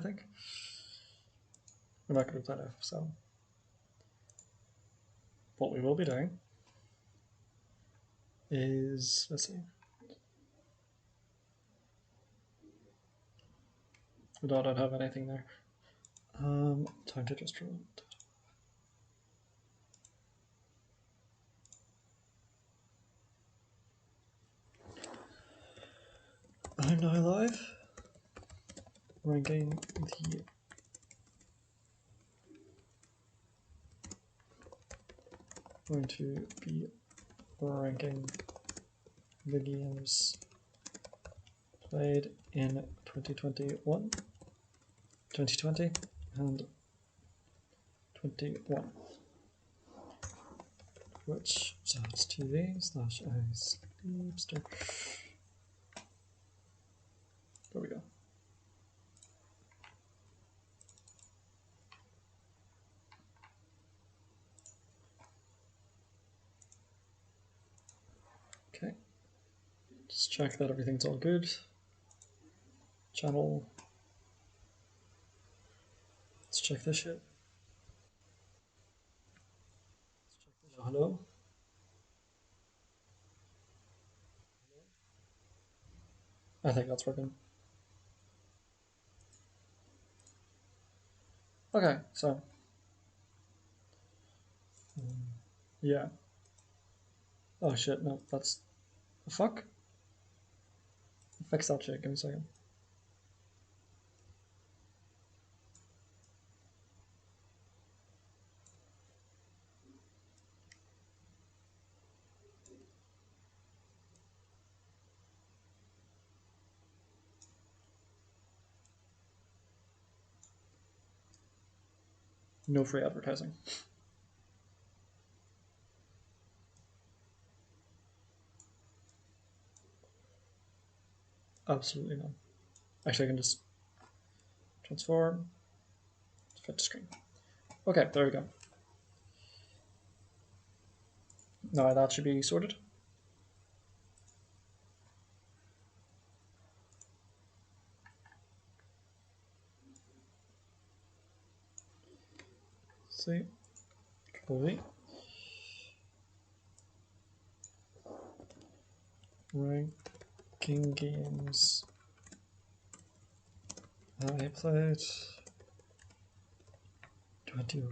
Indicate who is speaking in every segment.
Speaker 1: think. We're not going to play that, so what we will be doing is, let's see, no, I don't have anything there. Time to just roll. I'm now live, ranking the going to be ranking the games played in 2021, 2020, and 21. Which starts TV/iSleepster. There we go. Okay. Just check that everything's all good. Channel. Let's check this shit. Hello? I think that's working. Okay, so. Yeah. Oh shit, no, that's. The fuck? Fix that shit, give me a second. No free advertising. Absolutely none. Actually, I can just transform, fit to screen. Okay, there we go. Now that should be sorted. See, Control V. Ranking games I played 20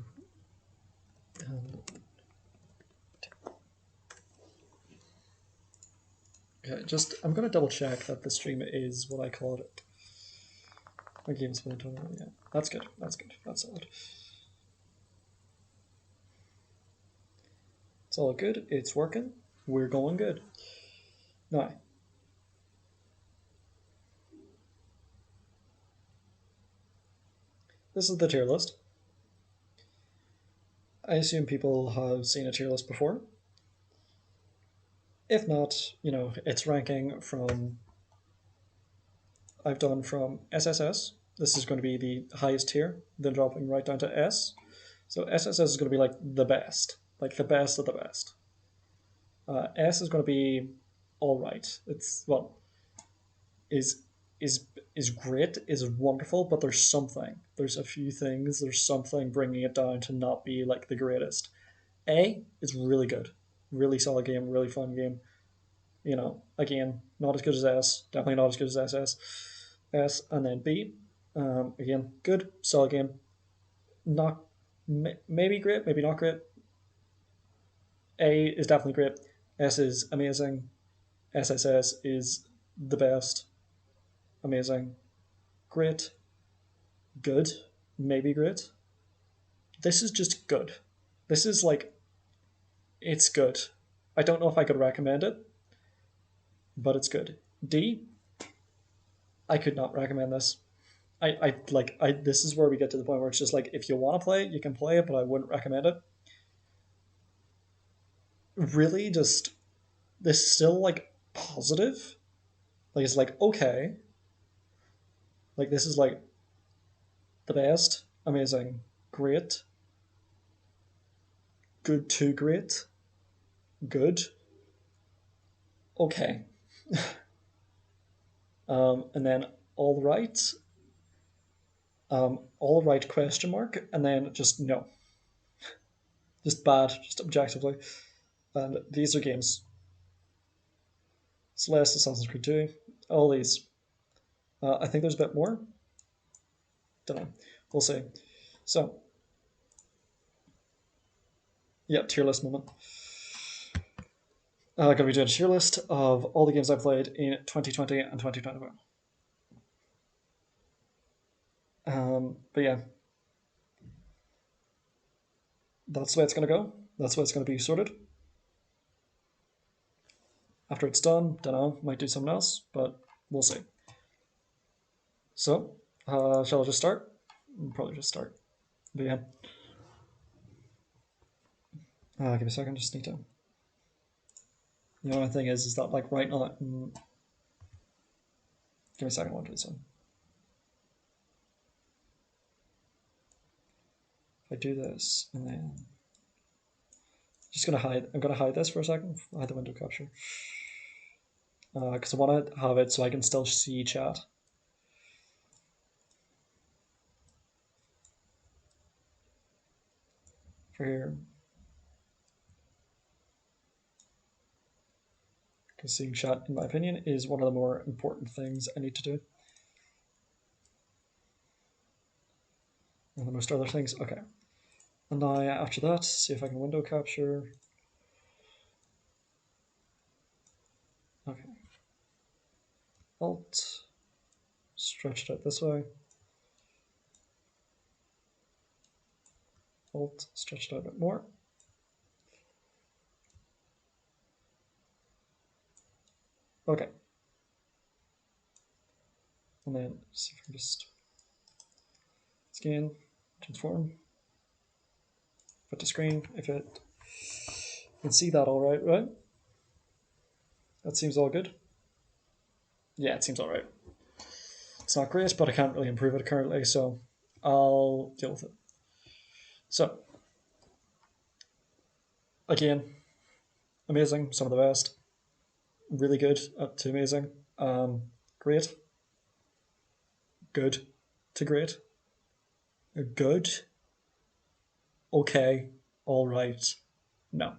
Speaker 1: and okay, just I'm gonna double check that the stream is what I called it. My game's been total, yeah. That's good. That's good. That's solid. It's all good. It's working. We're going good. Now, this is the tier list. I assume people have seen a tier list before. If not, you know, it's ranking from. I've done from SSS. This is going to be the highest tier, then dropping right down to S. So SSS is going to be like the best of the best. S is going to be all right. It's well, is great, is wonderful, but there's something. There's a few things. There's something bringing it down to not be like the greatest. A is really good, really solid game, really fun game. You know, again, not as good as S. Definitely not as good as SS. S and then B, again, good, solid game. Not maybe great, maybe not great. A is definitely great. S is amazing. SSS is the best. Amazing. Great. Good. Maybe great. This is just good. This is like, it's good. I don't know if I could recommend it, but it's good. D, I could not recommend this. This is where we get to the point where it's just like, if you want to play it, you can play it, but I wouldn't recommend it. Really, just, this is still like positive. Like, it's like, okay. Like, this is like the best, amazing, great, good to great, good, okay. And then all right, All right question mark, and then just no. Just bad, just objectively. And these are games. Celeste, Assassin's Creed 2, all these. I think there's a bit more. Don't know. We'll see. So, yeah, tier list moment. Going to be doing a tier list of all the games I played in 2020 and 2021. But yeah, that's the way it's going to go. That's the way it's going to be sorted. After it's done, don't know, might do something else, but we'll see. So, shall I just start? I'll probably just start. But yeah. Give me a second, just need to. The only thing is that like right now. Give me a second, I want to do this one. If I do this and then just gonna hide. I'm gonna hide this for a second. Hide the window capture because I want to have it so I can still see chat. For here, because seeing chat, in my opinion, is one of the more important things I need to do. And most other things. Okay. And now after that, see if I can window capture. Okay. Alt. Stretch it out this way. Alt. Stretch it out a bit more. Okay. And then see if I can just scan, transform, put to screen. If it can see that all right, right? That seems all good. Yeah, it seems all right. It's not great, but I can't really improve it currently, so I'll deal with it. So, again, amazing, some of the best. Really good, up to amazing. Great. Good to great. Good. Okay. All right. No.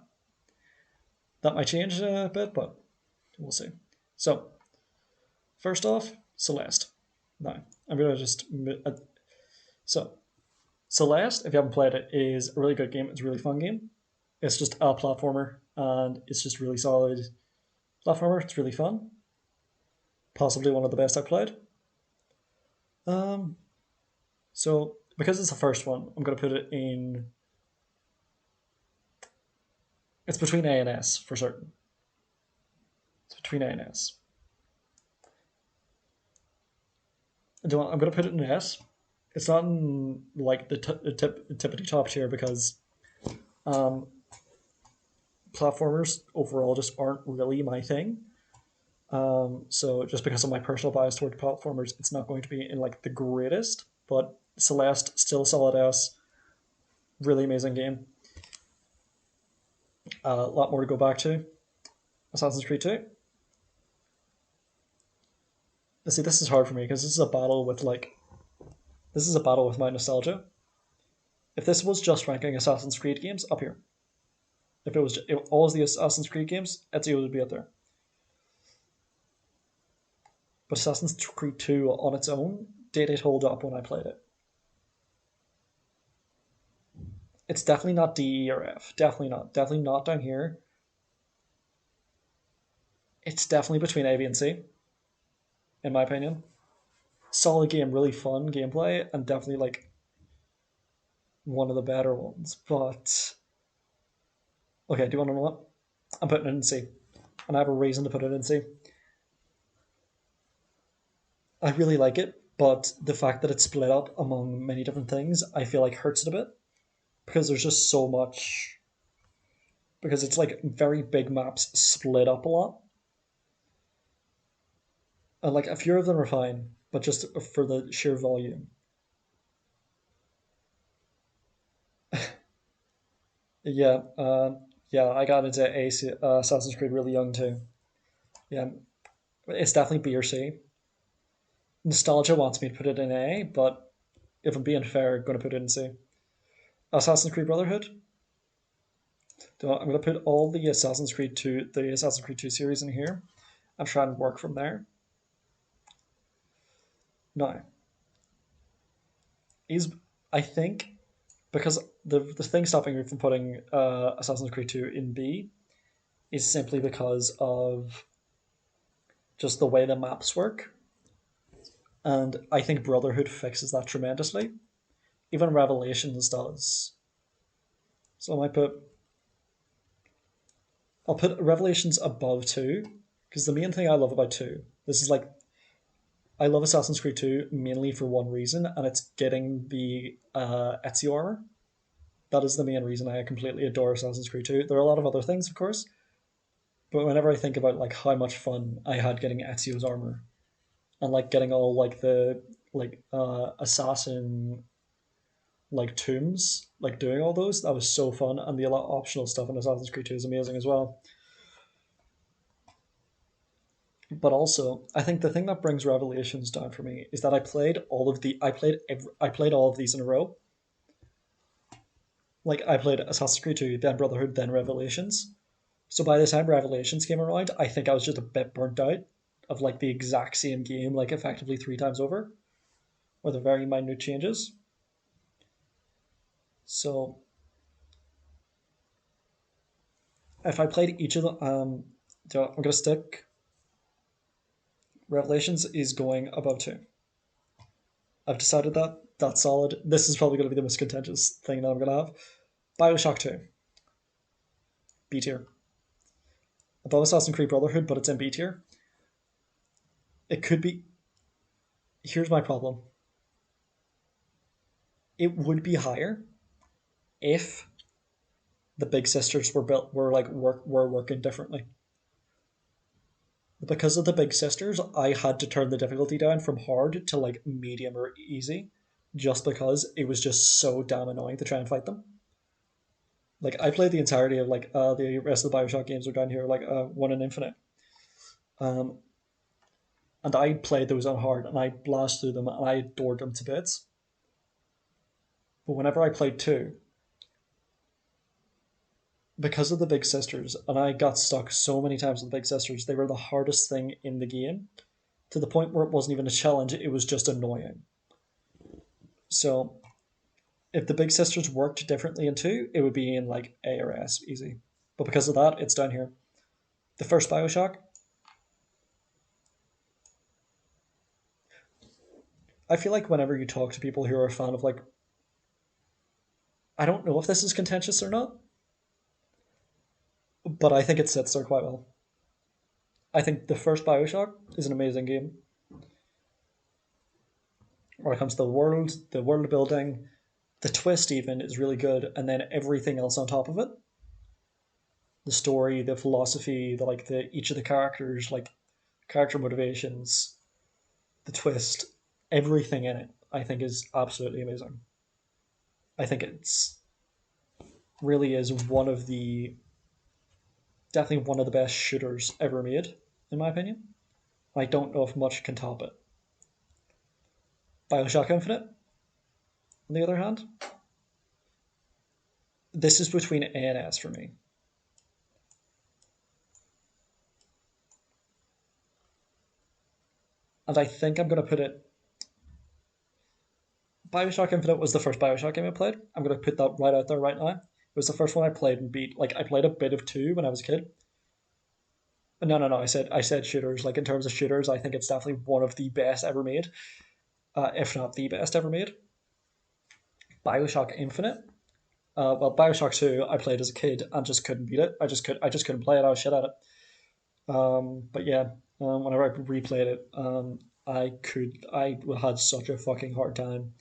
Speaker 1: That might change a bit, but we'll see. So, first off, Celeste. Now, I'm going to just... So, Celeste, if you haven't played it, is a really good game. It's a really fun game. It's just a platformer, and it's just really solid platformer. It's really fun. Possibly one of the best I've played. So, because it's the first one, I'm going to put it in... It's between A and S, for certain. It's between A and S. I'm going to put it in S. It's not in like the tippity top tier because platformers overall just aren't really my thing. So just because of my personal bias toward platformers, it's not going to be in like the greatest. But Celeste, still solid S, really amazing game. A lot more to go back to. Assassin's Creed 2. See, this is hard for me because this is a battle with my nostalgia. If this was just ranking Assassin's Creed games, up here. If all of the Assassin's Creed games, Ezio would be up there. But Assassin's Creed 2 on its own, did it hold up when I played it? It's definitely not D, E, or F. Definitely not. Definitely not down here. It's definitely between A, B, and C, in my opinion. Solid game, really fun gameplay, and definitely like one of the better ones. But okay, do you want to know what? I'm putting it in C, and I have a reason to put it in C. I really like it, but the fact that it's split up among many different things, I feel like hurts it a bit because there's just so much. Because it's like very big maps split up a lot. And like a few of them are fine, but just for the sheer volume. Yeah, yeah, I got into Assassin's Creed really young too. Yeah, it's definitely B or C. Nostalgia wants me to put it in A, but if I'm being fair, I'm going to put it in C. Assassin's Creed Brotherhood. I'm going to put all the Assassin's Creed 2 series in here and try and work from there. Now, I think because the thing stopping me from putting Assassin's Creed 2 in B is simply because of just the way the maps work. And I think Brotherhood fixes that tremendously. Even Revelations does. So I'll put Revelations above 2, because the main thing I love about 2, this is like, I love Assassin's Creed 2 mainly for one reason, and it's getting the Ezio armor. That is the main reason I completely adore Assassin's Creed 2. There are a lot of other things, of course, but whenever I think about like how much fun I had getting Ezio's armor, and like getting all like the assassin like tombs, like doing all those, that was so fun, and the optional stuff in Assassin's Creed 2 is amazing as well. But also, I think the thing that brings Revelations down for me is that I played all of these in a row. Like I played Assassin's Creed 2, then Brotherhood, then Revelations. So by the time Revelations came around, I think I was just a bit burnt out of like the exact same game, like effectively 3 times over, with the very minute changes. So if I played each of them, so I'm gonna stick. Revelations is going above 2. I've decided that. That's solid. This is probably going to be the most contentious thing that I'm going to have. Bioshock 2. B tier. Above Assassin's Creed Brotherhood, but it's in B tier. It could be. Here's my problem. It would be higher if the big sisters were working differently. Because of the big sisters, I had to turn the difficulty down from hard to like medium or easy, just because it was just so damn annoying to try and fight them. Like I played the entirety of like the rest of the Bioshock games are down here, like One and Infinite, um, and I played those on hard and I blasted through them and I adored them to bits. But whenever I played two, because of the big sisters, and I got stuck so many times with the big sisters, they were the hardest thing in the game, to the point where it wasn't even a challenge; it was just annoying. So if the big sisters worked differently in two, it would be in like A or S easy. But because of that, it's down here. The first Bioshock, I feel like whenever you talk to people who are a fan of like, I don't know if this is contentious or not, but I think it sits there quite well. I think the first Bioshock is an amazing game. When it comes to the world building, the twist even is really good, and then everything else on top of it, the story, the philosophy, the each of the characters, like character motivations, the twist, everything in it, I think is absolutely amazing. I think it's really is one of the definitely one of the best shooters ever made, in my opinion. I don't know if much can top it. Bioshock Infinite, on the other hand, this is between A and S for me. And I think I'm going to put it. Bioshock Infinite was the first Bioshock game I played. I'm going to put that right out there right now. It was the first one I played and beat. Like I played a bit of two when I was a kid. No, no, no. I said shooters. Like in terms of shooters, I think it's definitely one of the best ever made, if not the best ever made. Bioshock Infinite. Well, Bioshock Two, I played as a kid and just couldn't beat it. I just couldn't play it. I was shit at it. But yeah, whenever I replayed it, I had such a fucking hard time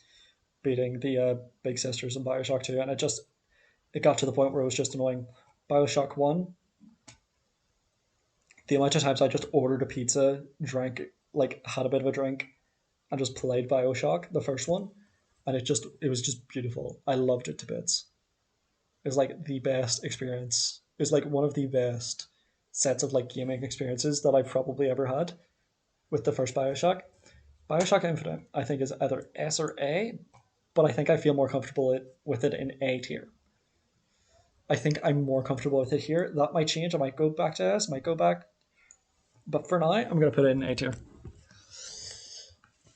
Speaker 1: beating the big sisters in Bioshock Two, and it got to the point where it was just annoying. Bioshock One, the amount of times I just ordered a pizza, drank like had a bit of a drink, and just played Bioshock, the first one, and it was just beautiful. I loved it to bits. It was like the best experience. It was like one of the best sets of like gaming experiences that I've probably ever had with the first Bioshock. Bioshock Infinite, I think, is either S or A. but I think I feel more comfortable with it in A tier. I think I'm more comfortable with it here. That might change. I might go back to S, might go back. But for now, I'm going to put it in A tier.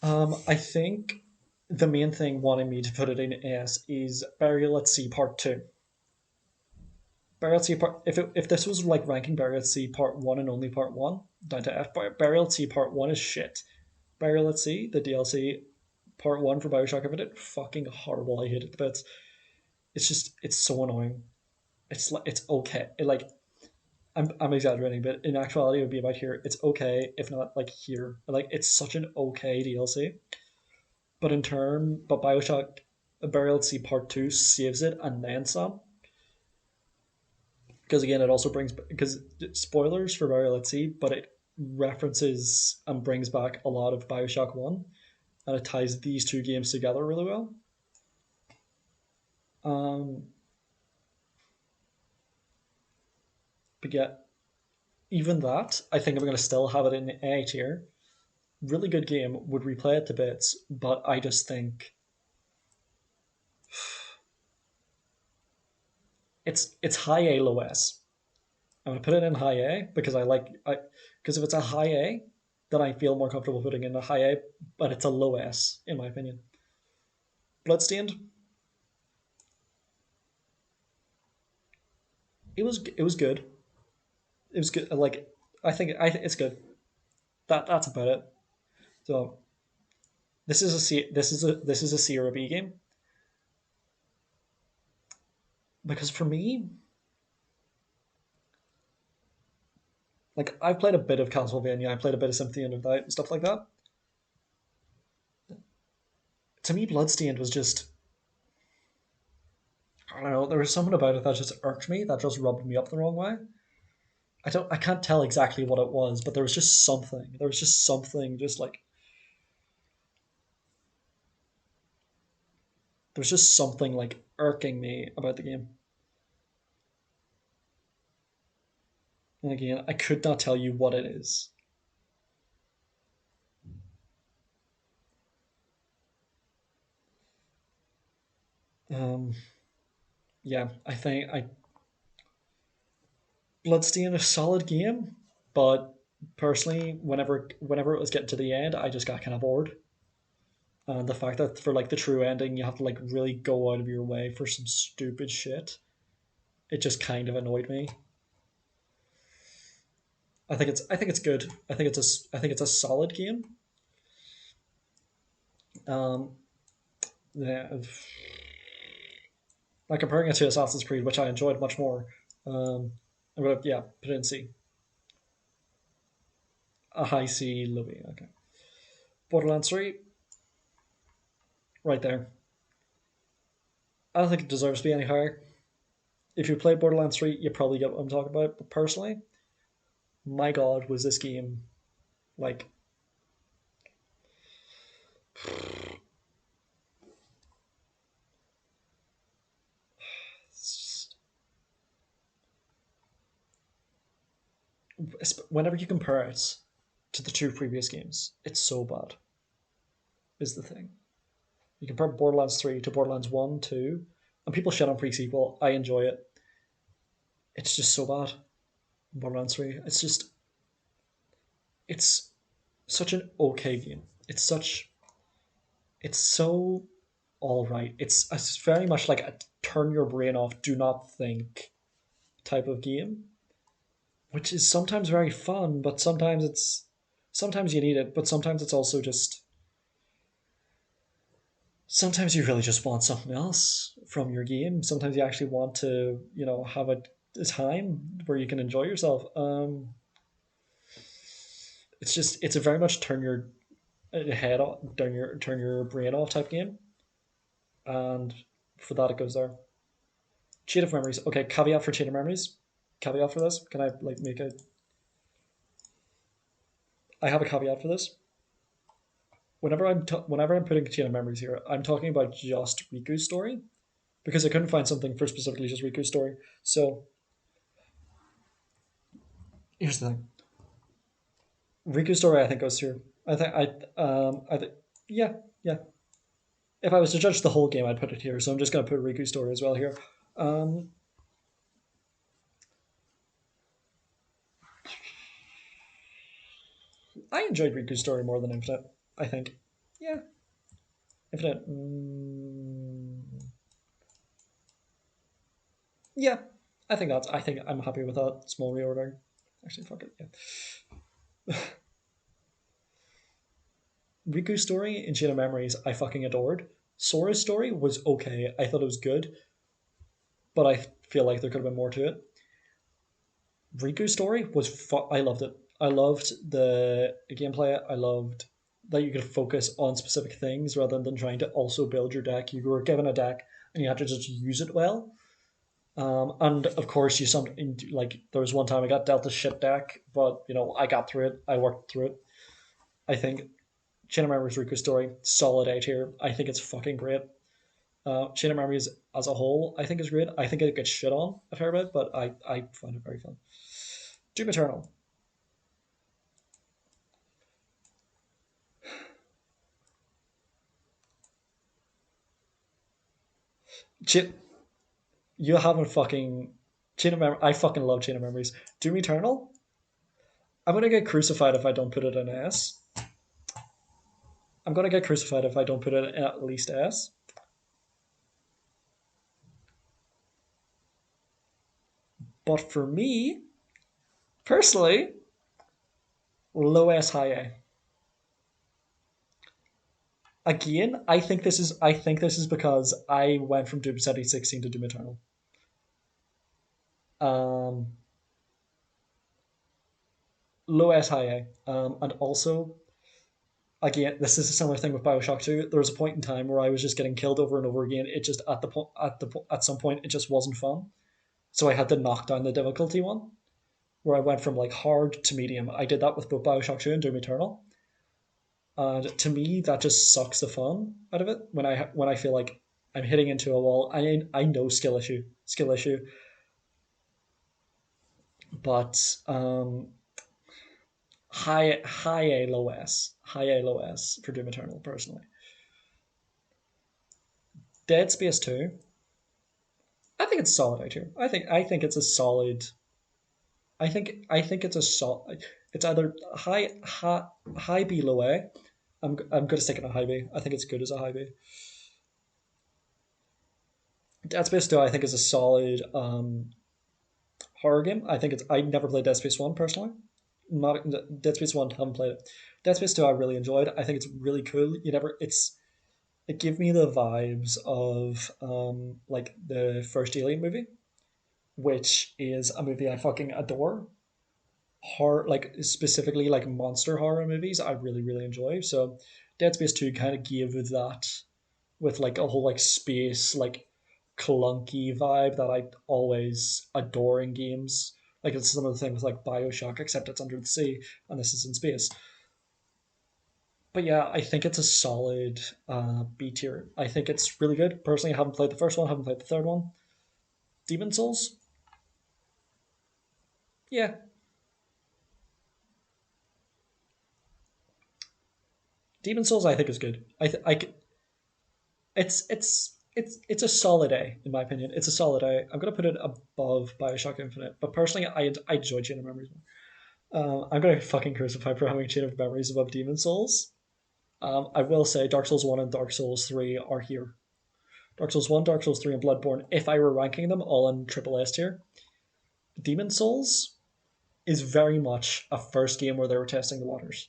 Speaker 1: I think the main thing wanting me to put it in S is Burial at Sea Part 2. Burial at Sea Part... If this was like ranking Burial at Sea Part 1 and only Part 1, down to F, Burial at Sea Part 1 is shit. Burial at Sea, the DLC Part 1 for Bioshock Infinite, fucking horrible. I hate it to bits. It's so annoying. It's okay. I'm exaggerating, but in actuality, it would be about here. It's okay, if not like here. Like it's such an okay DLC. But Bioshock Burial at Sea Part 2 saves it and then some. Because again, it also brings, because spoilers for Burial at Sea, but it references and brings back a lot of Bioshock 1, and it ties these two games together really well. Um, but yeah, even that, I think I'm going to still have it in A tier. Really good game, would replay it to bits, but I just think it's high A, low S. I'm gonna put it in high A because because if it's a high A, then I feel more comfortable putting in a high A, but it's a low S in my opinion. Bloodstained, it was good. It was good. Like it's good. That's about it. So this is a C or a B game because for me, like I've played a bit of Castlevania, I played a bit of Symphony of the Night and stuff like that. To me, Bloodstained was just, I don't know. There was something about it that just irked me. That just rubbed me up the wrong way. I can't tell exactly what it was, but there was just something. There was just something, just like there was just something like irking me about the game. And again, I could not tell you what it is. Um, yeah, I think I Bloodstained a solid game, but personally, whenever it was getting to the end, I just got kind of bored. And the fact that for like the true ending, you have to like really go out of your way for some stupid shit, it just kind of annoyed me. I think it's good. I think it's a solid game. Um, yeah, like comparing it to Assassin's Creed, which I enjoyed much more. Um, I'm gonna put it in C. A high C, low B. Okay. Borderlands 3, right there. I don't think it deserves to be any higher. If you played Borderlands 3, you probably get what I'm talking about. But personally, my God, was this game like whenever you compare it to the two previous games, it's so bad. Is the thing. You compare Borderlands 3 to Borderlands 1, 2, and people shit on pre-sequel. I enjoy it. It's just so bad. Borderlands 3. It's such an okay game. It's so all right. It's very much like a turn your brain off, do not think type of game, which is sometimes very fun, but sometimes you need it, but sometimes it's also just sometimes you really just want something else from your game. Sometimes you actually want to, have a time where you can enjoy yourself. It's a very much turn your head off, turn your brain off type game, and for that it goes there. Cheat of memories. Okay, caveat for cheat of memories. Caveat for this. Can I like make a? I have a caveat for this. Whenever I'm putting cheat of memories here, I'm talking about just Riku's story because I couldn't find something for specifically just Riku's story. So here's the thing. Riku's story I think goes through. I think yeah, yeah. If I was to judge the whole game, I'd put it here. So I'm just going to put Riku's story as well here. Um, I enjoyed Riku's story more than Infinite, I think. Yeah, Infinite. Yeah, I think that's. I think I'm happy with that small reordering. Actually, fuck it. Yeah. Riku's story in Chain of Memories, I fucking adored. Sora's story was okay. I thought it was good, but I feel like there could have been more to it. Riku's story was I loved it. I loved the gameplay. I loved that you could focus on specific things rather than trying to also build your deck. You were given a deck and you had to just use it well. And of course, like there was one time I got dealt a shit deck, but I got through it. I worked through it. I think Chain of Memories Riku's story solid A tier. I think it's fucking great. Chain of Memories as a whole, I think is great. I think it gets shit on a fair bit, but I find it very fun. Doom Eternal. Chain, you haven't fucking Chain of Memories. I fucking love Chain of Memories. Doom Eternal. I'm gonna get crucified if I don't put it in S. I'm gonna get crucified if I don't put it in at least S. But for me, personally, low S high A. Again, I think this is because I went from Doom 2016 to Doom Eternal. Um, Low S high A. And also, again, this is a similar thing with Bioshock 2. There was a point in time where I was just getting killed over and over again. It just at some point it just wasn't fun. So I had to knock down the difficulty one, where I went from like hard to medium. I did that with both Bioshock 2 and Doom Eternal. And to me, that just sucks the fun out of it when I feel like I'm hitting into a wall. I know skill issue, but high A low S for Doom Eternal personally. Dead Space 2, I think it's solid out here. I think it's a solid. I think it's a solid. It's either high B low A. I'm gonna stick it in a high B. I think it's good as a high B. Dead Space 2, I think is a solid horror game. I never played Dead Space 1 personally. Not Dead Space 1, haven't played it. Dead Space 2 I really enjoyed. I think it's really cool. It gave me the vibes of like the first Alien movie, which is a movie I fucking adore. Horror, like specifically like monster horror movies, I really really enjoy. So Dead Space 2 kind of gave that with like a whole like space like clunky vibe that I always adore in games. Like it's some of the things with like Bioshock, except it's under the sea and this is in space. But yeah, I think it's a solid B tier. I think it's really good. Personally, I haven't played the first one, haven't played the third one. Demon Souls, yeah. Demon Souls, I think is good. It's a solid A in my opinion. It's a solid A. I'm gonna put it above Bioshock Infinite, but personally, I enjoy Chain of Memories more. I'm gonna fucking crucify for having Chain of Memories above Demon Souls. I will say Dark Souls 1 and Dark Souls 3 are here. Dark Souls 1, Dark Souls 3, and Bloodborne, if I were ranking them all in triple S tier, Demon Souls is very much a first game where they were testing the waters.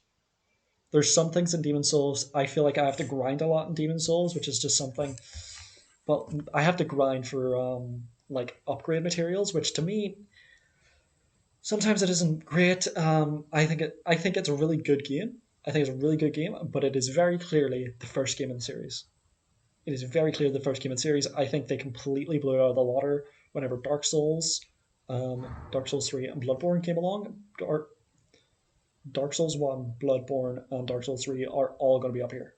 Speaker 1: There's some things in Demon Souls I feel like I have to grind a lot in Demon Souls, which is just something. But I have to grind for like upgrade materials, which to me sometimes it isn't great. I think it's a really good game. I think it's a really good game, but it is very clearly the first game in the series. It is very clear the first game in the series. I think they completely blew it out of the water whenever Dark Souls 3 and Bloodborne came along. Dark Souls 1, Bloodborne, and Dark Souls 3 are all going to be up here.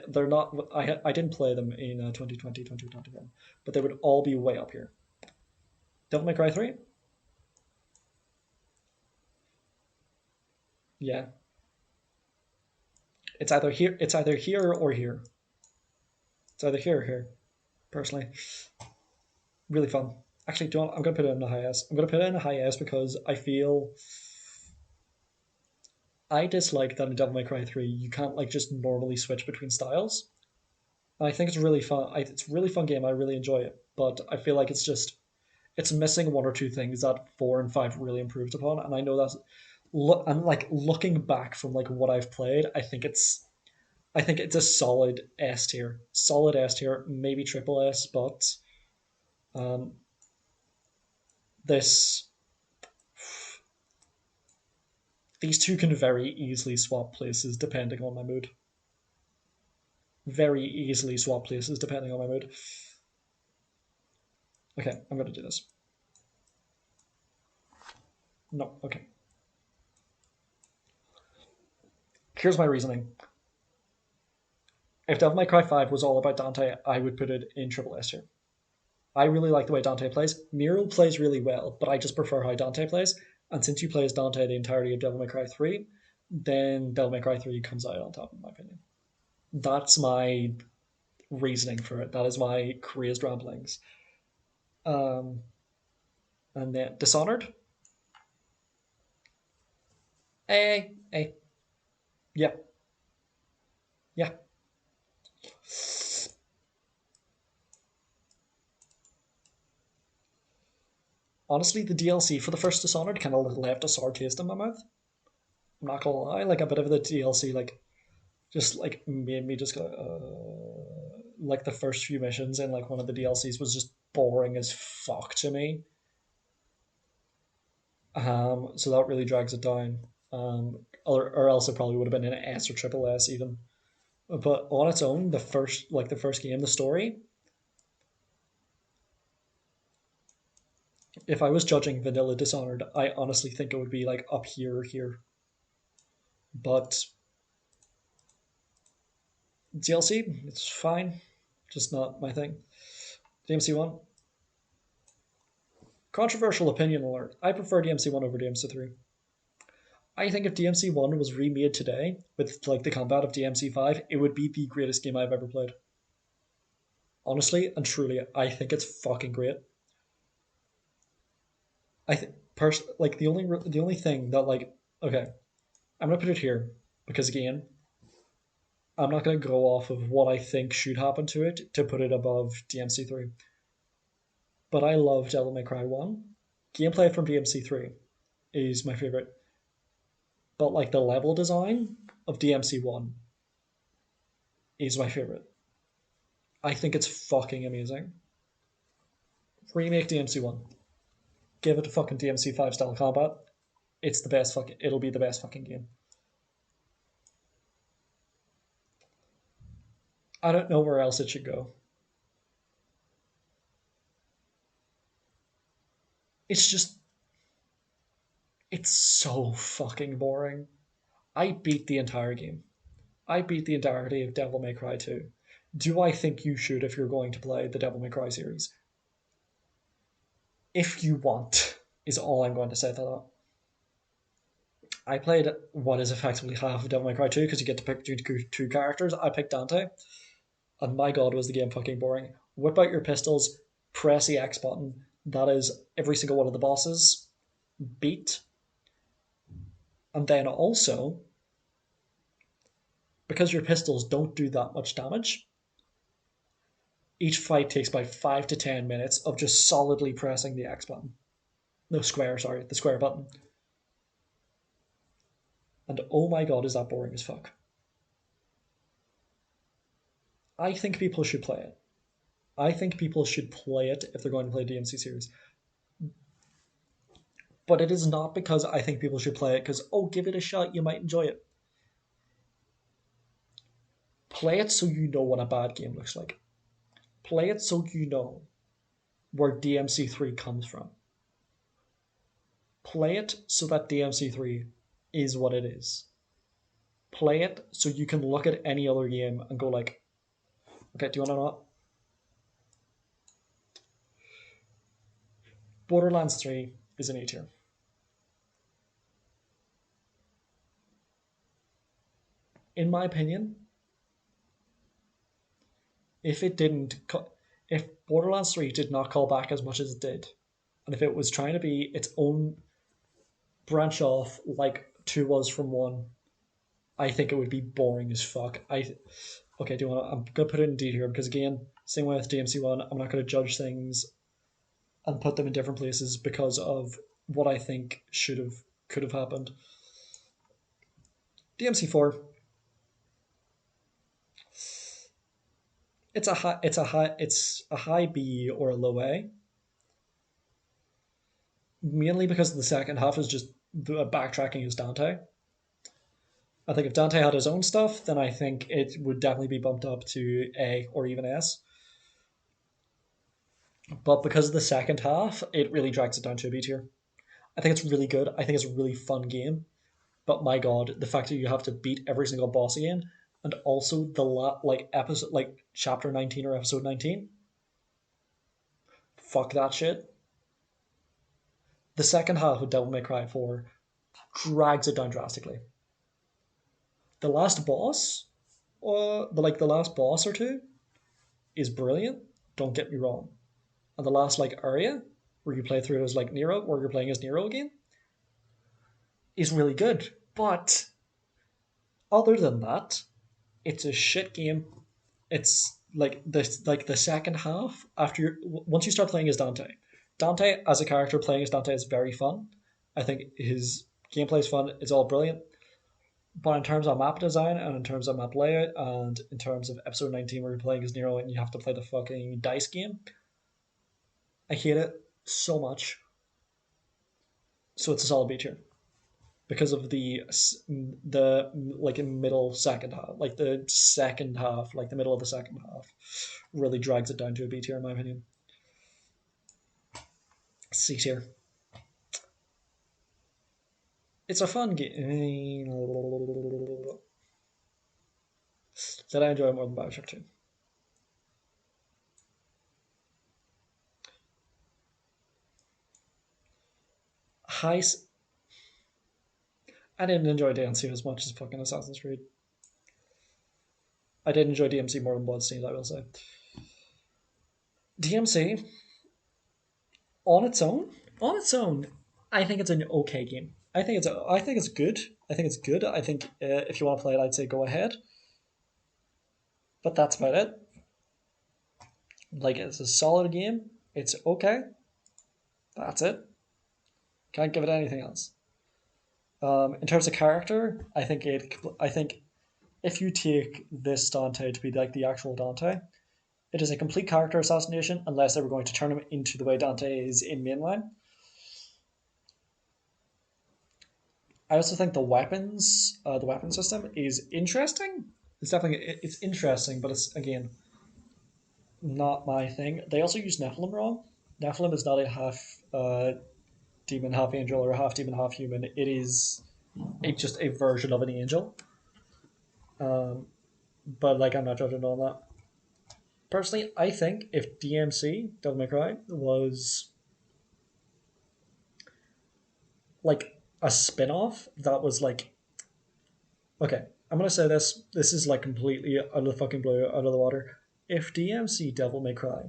Speaker 1: They're not. I didn't play them in 2020, 2021, but they would all be way up here. Devil May Cry 3, yeah, it's either here or here. It's either here or here, personally. Really fun. Actually, do you want, I'm going to put it in the high S. I'm going to put it in the high S because I feel I dislike that in Devil May Cry 3 you can't like just normally switch between styles. And I think it's really fun. It's a really fun game. I really enjoy it, but I feel like it's missing one or two things that 4 and 5 really improved upon. And I know that's and like looking back from like what I've played, I think it's a solid S tier, maybe triple S, but um, this these two can very easily swap places depending on my mood. Very easily swap places depending on my mood. Okay, I'm gonna do this. No, okay. Here's my reasoning. If Devil May Cry 5 was all about Dante, I would put it in triple S tier. I really like the way Dante plays. Nero plays really well, but I just prefer how Dante plays. And since you play as Dante the entirety of Devil May Cry 3, then Devil May Cry 3 comes out on top, in my opinion. That's my reasoning for it. That is my crazed ramblings. Um, and then Dishonored. Eh, yeah, yeah. Honestly, the DLC for the first Dishonored kind of left a sour taste in my mouth. I'm not gonna lie, like a bit of the DLC, like just like made me just go, like the first few missions in like one of the DLCs was just boring as fuck to me. So that really drags it down. Or else it probably would have been an S or triple S even. But on its own, the first game, the story, if I was judging vanilla Dishonored, I honestly think it would be like up here or here. But DLC, it's fine, just not my thing. DMC One, controversial opinion alert. I prefer DMC One over DMC Three. I think if DMC One was remade today with like the combat of DMC Five, it would be the greatest game I've ever played. Honestly and truly, I think it's fucking great. I think like the only thing that like okay, I'm gonna put it here because again, I'm not gonna go off of what I think should happen to it to put it above DMC Three. But I love Devil May Cry One. Gameplay from DMC Three is my favorite, but like the level design of DMC One is my favorite. I think it's fucking amazing. Remake DMC One. Give it a fucking DMC Five style combat. It's the best fucking. It'll be the best fucking game. I don't know where else it should go. It's just. It's so fucking boring. I beat the entire game. I beat the entirety of Devil May Cry 2. Do I think you should if you're going to play the Devil May Cry series? If you want, is all I'm going to say to that. I played what is effectively half of Devil May Cry 2 because you get to pick two characters. I picked Dante, and my god, was the game fucking boring. Whip out your pistols, press the X button. That is every single one of the bosses. Beat. And then also, because your pistols don't do that much damage, each fight takes about 5 to 10 minutes of just solidly pressing the X button. No, square, sorry, the square button. And oh my god, is that boring as fuck. I think people should play it. I think people should play it if they're going to play DMC series. But it is not because I think people should play it because, oh, give it a shot, you might enjoy it. Play it so you know what a bad game looks like. Play it so you know where DMC3 comes from. Play it so that DMC3 is what it is. Play it so you can look at any other game and go like, okay, do you want to know? Borderlands 3 is an A tier. In my opinion, if it didn't, if Borderlands 3 did not call back as much as it did, and if it was trying to be its own branch off like 2 was from 1, I think it would be boring as fuck. Okay, do you want? I'm gonna put it in D here because again, same way with DMC One, I'm not gonna judge things and put them in different places because of what I think should have could have happened. DMC Four, it's a high B or a low A, mainly because the second half is just the backtracking is Dante. I think if Dante had his own stuff, then I think it would definitely be bumped up to A or even S. But because of the second half, it really drags it down to a B tier. I think it's really good. I think it's a really fun game. But my god, the fact that you have to beat every single boss again, and also the like episode, like chapter 19 or episode 19, fuck that shit. The second half of Devil May Cry 4 drags it down drastically. The last boss, the last boss or two, is brilliant. Don't get me wrong. And the last like area where you play through as like Nero, where you're playing as Nero again, is really good. But other than that, it's a shit game. It's like the second half after once you start playing as Dante. Dante as a character playing as Dante is very fun. I think his gameplay is fun. It's all brilliant. But in terms of map design and in terms of map layout and in terms of episode 19 where you're playing as Nero and you have to play the fucking dice game, I hate it so much. So it's a solid B tier because of the like in middle second half, like the second half, like the middle of the second half, really drags it down to a B tier in my opinion. C tier. It's a fun game. Did I enjoy it more than Bioshock 2? High. I didn't enjoy DMC as much as fucking Assassin's Creed. I did enjoy DMC more than Bloodstained, I will say. DMC, on its own, I think it's an okay game. I think it's good. I think it's good. I think if you want to play it, I'd say go ahead. But that's about it. Like it's a solid game. It's okay. That's it. Can't give it anything else. In terms of character, I think if you take this Dante to be like the actual Dante, it is a complete character assassination unless they were going to turn him into the way Dante is in mainline. I also think the weapon system is interesting. It's interesting, but it's again not my thing. They also use Nephilim wrong. Nephilim is not a half demon, half angel, or half demon, half human. It is just a version of an angel. Um, but like I'm not judging on that. Personally, I think if DMC Devil May Cry was like a spin-off that was like okay, I'm gonna say this. This is like completely out of the fucking blue, out of the water. If DMC Devil May Cry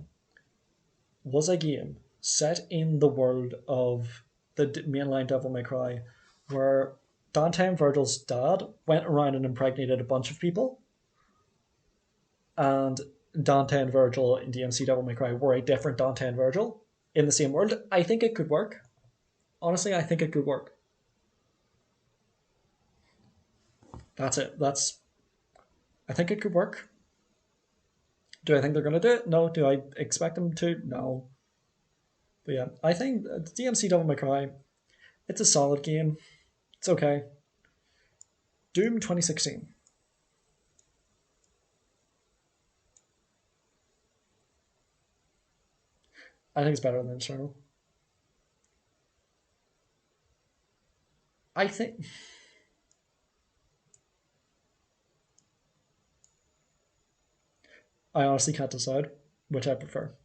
Speaker 1: was a game set in the world of the mainline Devil May Cry, where Dante and Virgil's dad went around and impregnated a bunch of people, and Dante and Virgil in DMC Devil May Cry were a different Dante and Virgil in the same world, I think it could work. Honestly, I think it could work. That's it. I think it could work. Do I think they're gonna do it? No. Do I expect them to? No. But yeah, I think DMC Devil May Cry, it's a solid game. It's okay. Doom 2016. I think it's better than Eternal. I think I honestly can't decide which I prefer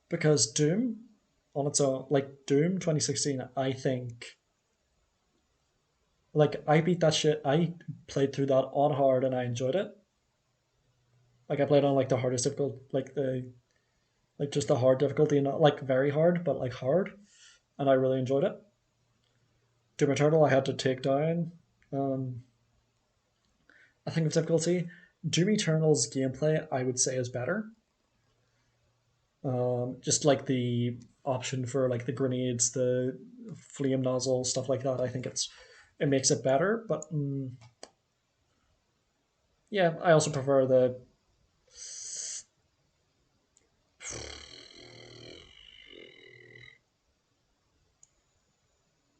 Speaker 1: because Doom on its own, like Doom 2016, I think like I beat that shit. I played through that on hard and I enjoyed it. Like I played on like the hardest difficult, like just the hard difficulty, not like very hard, but like hard, and I really enjoyed it. Doom Eternal I had to take down. Um, I think of difficulty. Doom Eternal's gameplay I would say is better. Just like the option for like the grenades, the flame nozzle, stuff like that. I think it makes it better. But yeah, I also prefer the.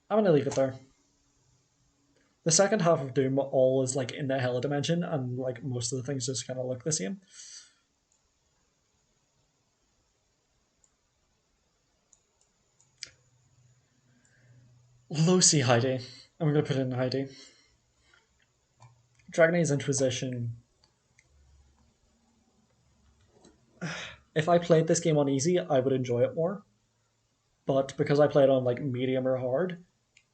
Speaker 1: I'm gonna leave it there. The second half of Doom all is like in the hell dimension, and like most of the things just kind of look the same. Low C Heidi. I'm gonna put it in Heidi. Dragon Age Inquisition. If I played this game on easy, I would enjoy it more. But because I played on like medium or hard,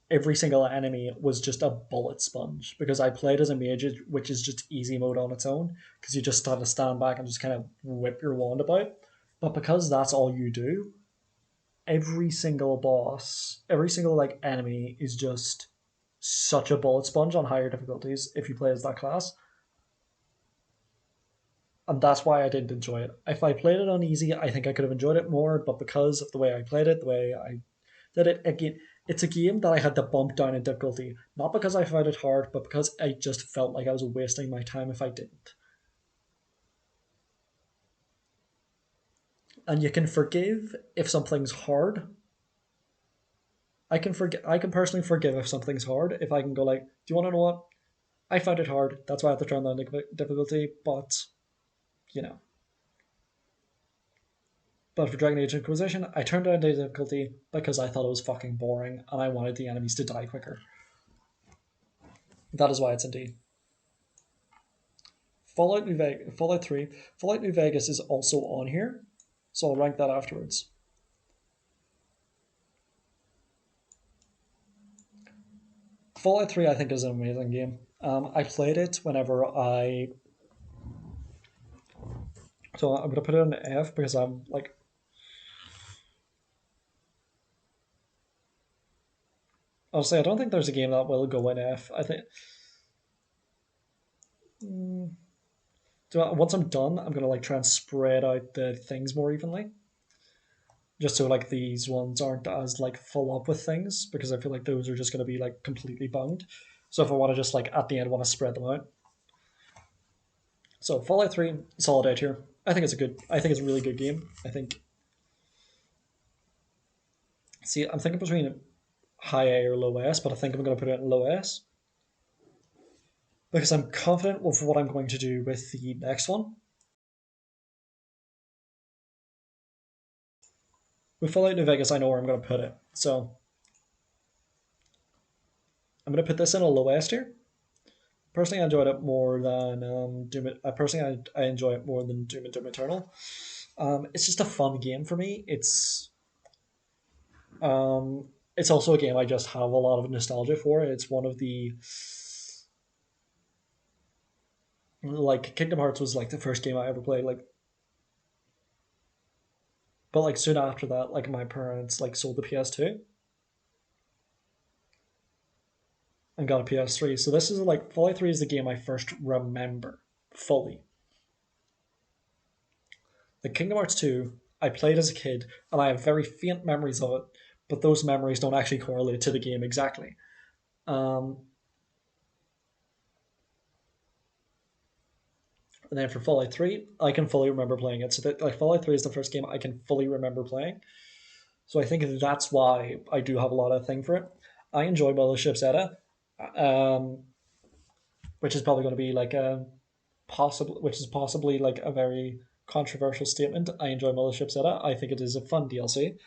Speaker 1: every single enemy was just a bullet sponge. Because I played as a mage, which is just easy mode on its own, because you just have to stand back and just kind of whip your wand about. But because that's all you do, every single boss, every single like enemy is just such a bullet sponge on higher difficulties if you play as that class. And that's why I didn't enjoy it. If I played it on easy, I think I could have enjoyed it more, but because of the way I played it, the way I did it, again, it's a game that I had to bump down in difficulty, not because I found it hard, but because I just felt like I was wasting my time if I didn't. And you can forgive if something's hard. I can personally forgive if something's hard. If I can go like, do you want to know what? I found it hard. That's why I have to turn down the difficulty. But you know, but for Dragon Age Inquisition, I turned down the difficulty because I thought it was fucking boring and I wanted the enemies to die quicker. That is why it's in D. Fallout 3. Fallout New Vegas is also on here, so I'll rank that afterwards. Fallout 3, I think, is an amazing game. I played it whenever I. So I'm going to put it in F because I'm like. Honestly, I don't think there's a game that will go in F. I think. Once I'm done, I'm going to like try and spread out the things more evenly. Just so like these ones aren't as like full up with things because I feel like those are just going to be like completely bound. So if I want to just like at the end want to spread them out. So Fallout 3, solid out here. I think it's a really good game. I think see I'm thinking between high A or low S, but I think I'm gonna put it in low S because I'm confident with what I'm going to do with the next one. With Fallout New Vegas, I know where I'm gonna put it. So I'm gonna put this in a low S tier. Personally, I enjoyed it more than Doom. I enjoy it more than Doom and Doom Eternal. It's just a fun game for me. It's also a game I just have a lot of nostalgia for. It's one of the like Kingdom Hearts was like the first game I ever played. Like, but like soon after that, like my parents like sold the PS2 and got a PS3. So this is like Fallout 3 is the game I first remember fully. The Kingdom Hearts 2, I played as a kid and I have very faint memories of it, but those memories don't actually correlate to the game exactly. Um, and then for Fallout 3, I can fully remember playing it. So that like Fallout 3 is the first game I can fully remember playing. So I think that's why I do have a lot of thing for it. I enjoy Mothership Zeta, um, which is probably going to be like a which is possibly like a very controversial statement. I enjoy Mothership Zeta. I think it is a fun DLC.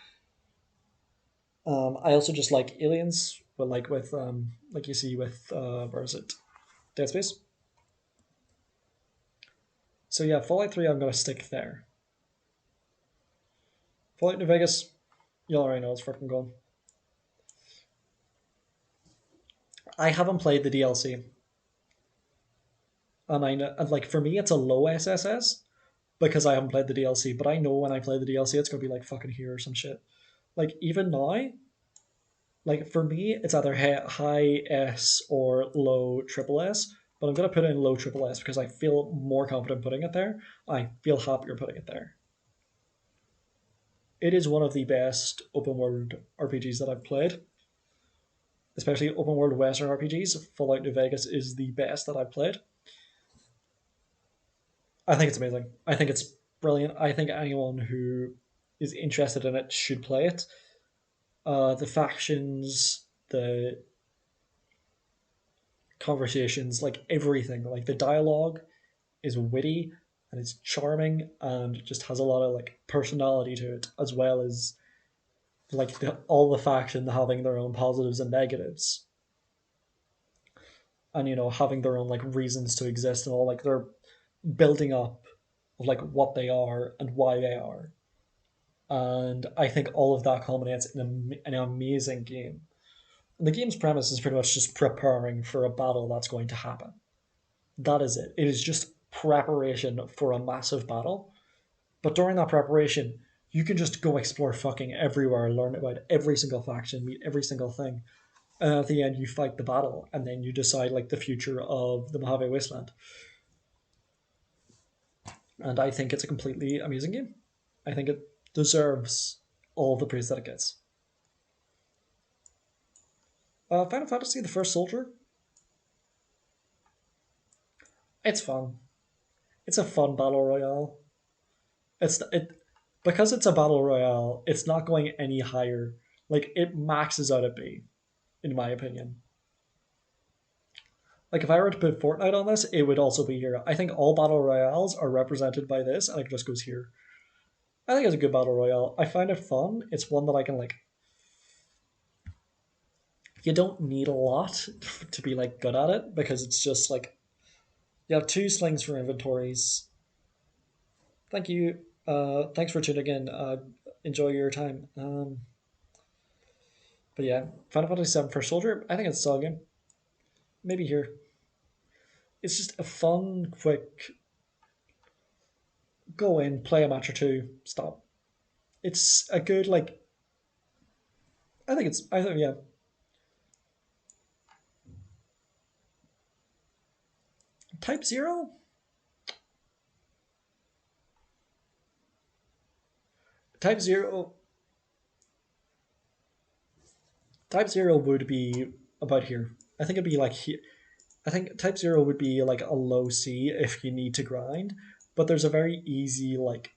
Speaker 1: I also just like Aliens, but like with like you see with where is it, Dead Space. So yeah, Fallout 3, I'm gonna stick there. Fallout New Vegas, you already know it's freaking gone. I haven't played the DLC. And I know, and like for me, it's a low SSS because I haven't played the DLC. But I know when I play the DLC, it's gonna be like fucking here or some shit. Like even now, like for me, it's either high S or low triple S. But I'm gonna put it in low triple S because I feel more confident putting it there. I feel happier putting it there. It is one of the best open world RPGs that I've played, especially open world Western RPGs. Fallout New Vegas is the best that I've played. I think it's amazing. I think it's brilliant. I think anyone who is interested in it should play it. The factions, the conversations, like everything, like the dialogue is witty and it's charming and just has a lot of like personality to it, as well as like all the faction having their own positives and negatives, and having their own like reasons to exist and all like they're building up of like what they are and why they are. And I think all of that culminates in an amazing game. And the game's premise is pretty much just preparing for a battle that's going to happen. That is it. It is just preparation for a massive battle. But during that preparation, you can just go explore fucking everywhere, learn about every single faction, meet every single thing. And at the end, you fight the battle, and then you decide like the future of the Mojave Wasteland. And I think it's a completely amazing game. I think it deserves all the praise that it gets. Final Fantasy: The First Soldier. It's fun. It's a fun battle royale. It because it's a battle royale. It's not going any higher. Like it maxes out at B, in my opinion. Like if I were to put Fortnite on this, it would also be here. I think all battle royales are represented by this, and it just goes here. I think it's a good battle royale. I find it fun. It's one that I can like. You don't need a lot to be like good at it because it's just like you have two slings for inventories. Thank you. Thanks for tuning in. Enjoy your time. But yeah, Final Fantasy VII First Soldier. I think it's a solid game. Maybe here. It's just a fun, quick go in, play a match or two, stop. It's a good like. I think it's. I think yeah. Type Zero. Type Zero. Type Zero would be about here. I think it'd be like here. I think Type Zero would be like a low C if you need to grind, but there's a very easy like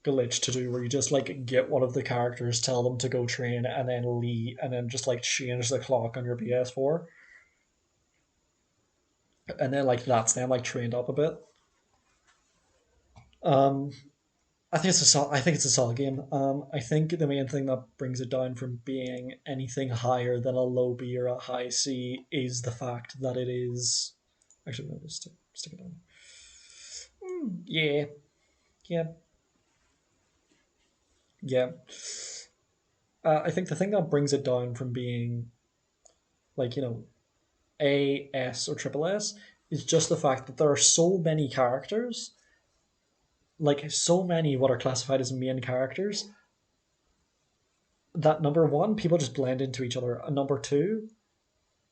Speaker 1: glitch to do where you just like get one of the characters, tell them to go train, and then leave, and then just like change the clock on your PS4, and then like that's them like trained up a bit. Um, I think I think it's a solid game. I think the main thing that brings it down from being anything higher than a low B or a high C is the fact that it is. Actually, no, just stick it down. Yeah, yeah, yeah. I think the thing that brings it down from being like A, S, or triple S is just the fact that there are so many characters, like so many what are classified as main characters, that number one, people just blend into each other, and number two,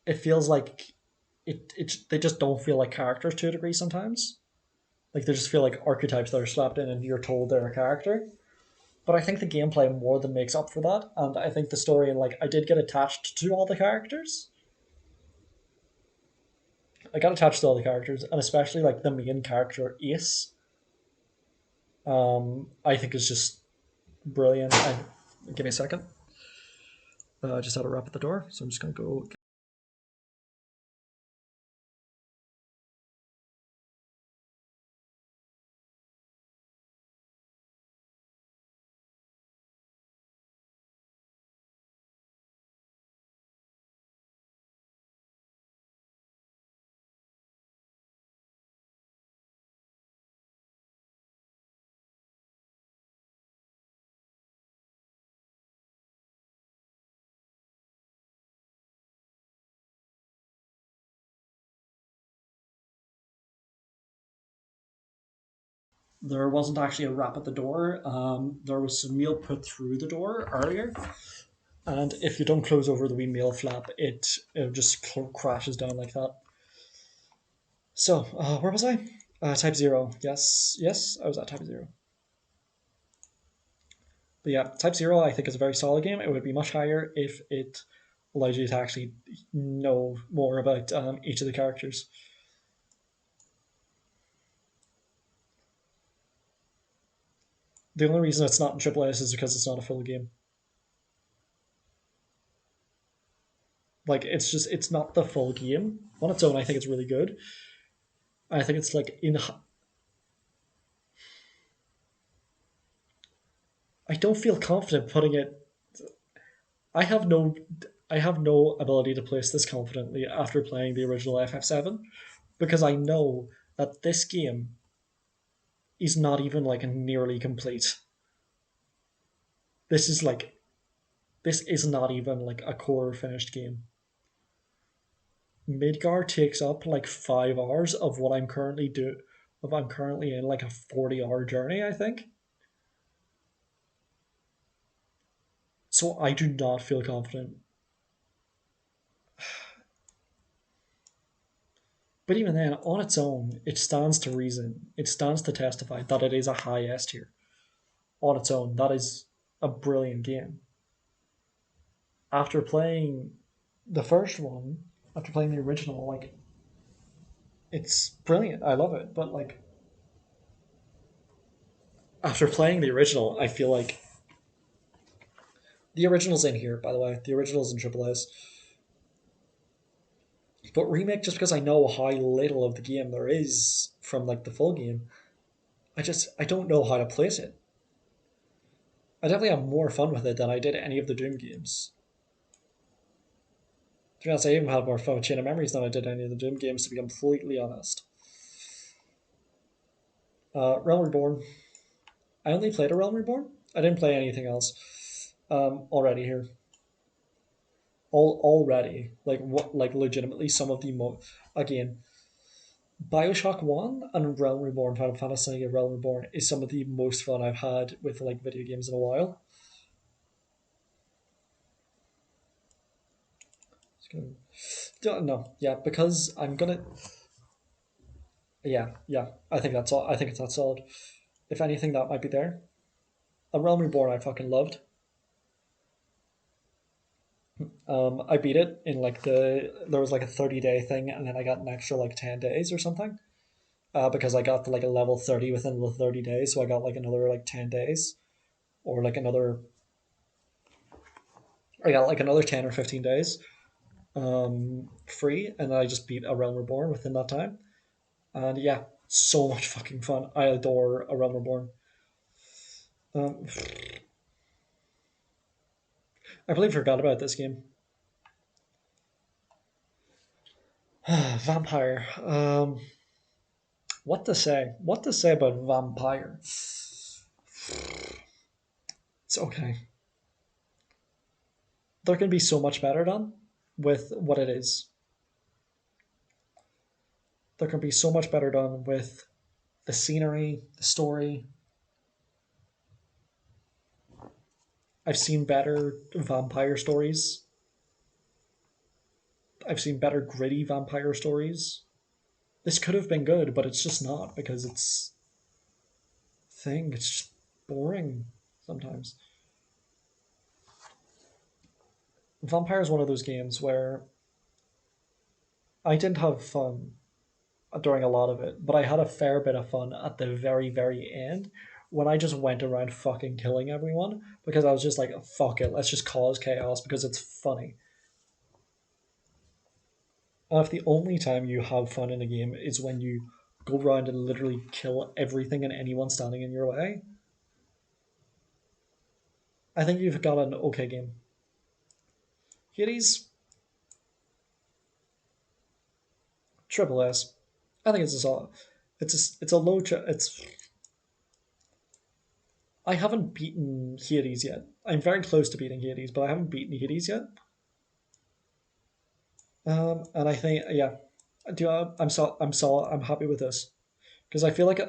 Speaker 1: it feels like they just don't feel like characters to a degree sometimes. Like they just feel like archetypes that are slapped in, and you're told they're a character. But I think the gameplay more than makes up for that, and I think the story and like I did get attached to all the characters. I got attached to all the characters, and especially like the main character Ace. I think is just brilliant. Give me a second. I just had a rap at the door, so I'm just gonna go There wasn't actually a rap at the door. There was some meal put through the door earlier, and if you don't close over the wee meal flap, it just crashes down like that. So, where was I? Type 0. Yes, yes, I was at Type 0. But yeah, Type 0 I think is a very solid game. It would be much higher if it allowed you to actually know more about each of the characters. The only reason it's not in AAA is because it's not a full game. Like, it's not the full game. On its own, I think it's really good. I think it's like in. I don't feel confident putting it. I have no. I have no ability to place this confidently after playing the original FF7 because I know that this game is not even like nearly complete. This is like this is not even like a core finished game. Midgar takes up like 5 hours of what I'm currently do of I'm currently in like a 40-hour journey, I think. So I do not feel confident. But even then, on its own, it stands to reason. It stands to testify that it is a high S tier. On its own, that is a brilliant game. After playing the first one, after playing the original, like it's brilliant. I love it. But like after playing the original, I feel like the original's in here, by the way. The original's in Triple S. But remake, just because I know how little of the game there is from like the full game, I don't know how to place it. I definitely have more fun with it than I did any of the Doom games. To be honest, I even had more fun with Chain of Memories than I did any of the Doom games, to be completely honest. Realm Reborn. I only played a Realm Reborn. I didn't play anything else. Already here. Already, like what? Like legitimately, some of the again, Bioshock One and Realm Reborn, Final Fantasy Realm Reborn is some of the most fun I've had with like video games in a while. No, yeah, because I'm gonna. Yeah, yeah. I think that's all. I think it's that solid. If anything, that might be there. A Realm Reborn, I fucking loved. I beat it in like there was like a 30-day thing, and then I got an extra like 10 days or something. Because I got to like a level 30 within the 30 days, so I got like another like 10 days, or like another. I got like another 10 or 15 days, free, and then I just beat a Realm Reborn within that time. And yeah, so much fucking fun. I adore a Realm Reborn. Um, I completely forgot about this game. Vampire. What to say? What to say about Vampire? It's okay. There can be so much better done with what it is. There can be so much better done with the scenery, the story. I've seen better vampire stories. I've seen better gritty vampire stories. This could have been good, but it's just not because it's just boring sometimes. Vampire is one of those games where I didn't have fun during a lot of it, but I had a fair bit of fun at the very, very end when I just went around fucking killing everyone because I was just like, fuck it, let's just cause chaos because it's funny. And if the only time you have fun in a game is when you go around and literally kill everything and anyone standing in your way, I think you've got an okay game. Hades, triple S. I think it's a solid. It's a low. It's I haven't beaten Hades yet. I'm very close to beating Hades, but I haven't beaten Hades yet. And I think yeah, I'm happy with this because I feel like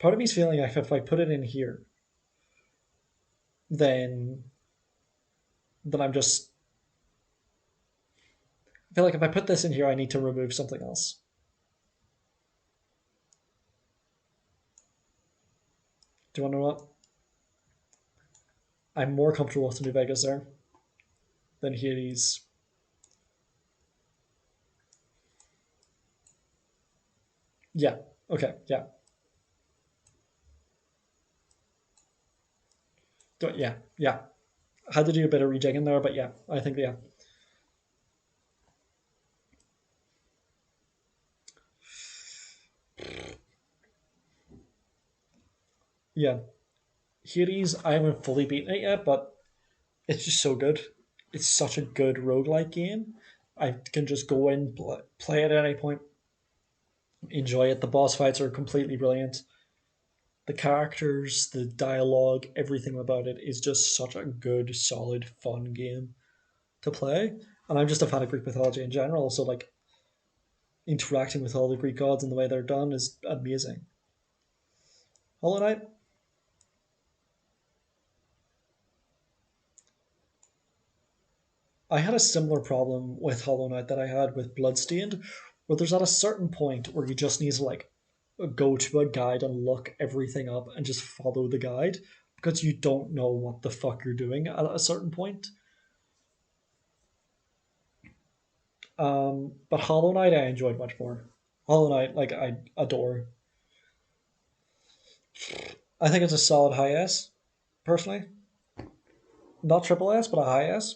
Speaker 1: part of me's feeling like if I put it in here, then I'm just. I feel like if I put this in here, I need to remove something else. Do you want to know what? I'm more comfortable with New Vegas there than Hades. Yeah. Okay. Yeah. Yeah. Yeah. Had to do a bit of rejigging there, but yeah, I think yeah. Yeah. Hades, I haven't fully beaten it yet, but it's just so good. It's such a good roguelike game. I can just go in, play it at any point, enjoy it. The boss fights are completely brilliant. The characters, the dialogue, everything about it is just such a good, solid, fun game to play. And I'm just a fan of Greek mythology in general, so like interacting with all the Greek gods and the way they're done is amazing. Hollow Knight, I had a similar problem with Hollow Knight that I had with Bloodstained, where there's at a certain point where you just need to like go to a guide and look everything up and just follow the guide because you don't know what the fuck you're doing at a certain point. But Hollow Knight I enjoyed much more. Hollow Knight, like I adore. I think it's a solid high S, personally. Not triple S, but a high S.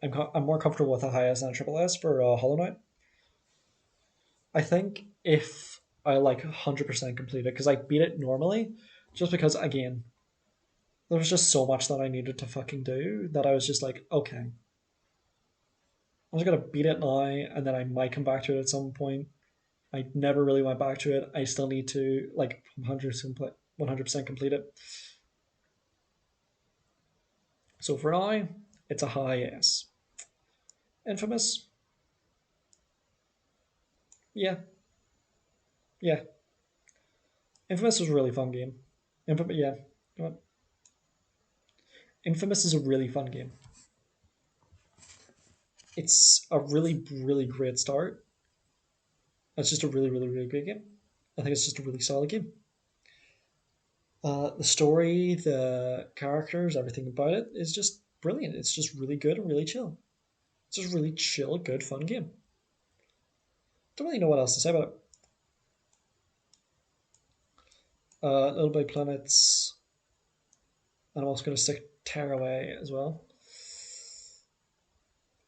Speaker 1: I'm more comfortable with a high S than a triple S for Hollow Knight. I think if I like 100% complete it, because I beat it normally, just because, again, there was just so much that I needed to fucking do that I was just like, okay, I'm just gonna beat it now, and then I might come back to it at some point. I never really went back to it. I still need to like 100% complete it. So for now, it's a high S. Infamous, yeah, yeah. Infamous was a really fun game. Infamous, yeah. Infamous is a really fun game. It's a really, really great start. It's just a really, really, really great game. I think it's just a really solid game. The story, the characters, everything about it is just brilliant. It's just really good and really chill. It's just a really chill, good, fun game. Don't really know what else to say about it. Little Big Planets, and I'm also going to stick Tearaway as well.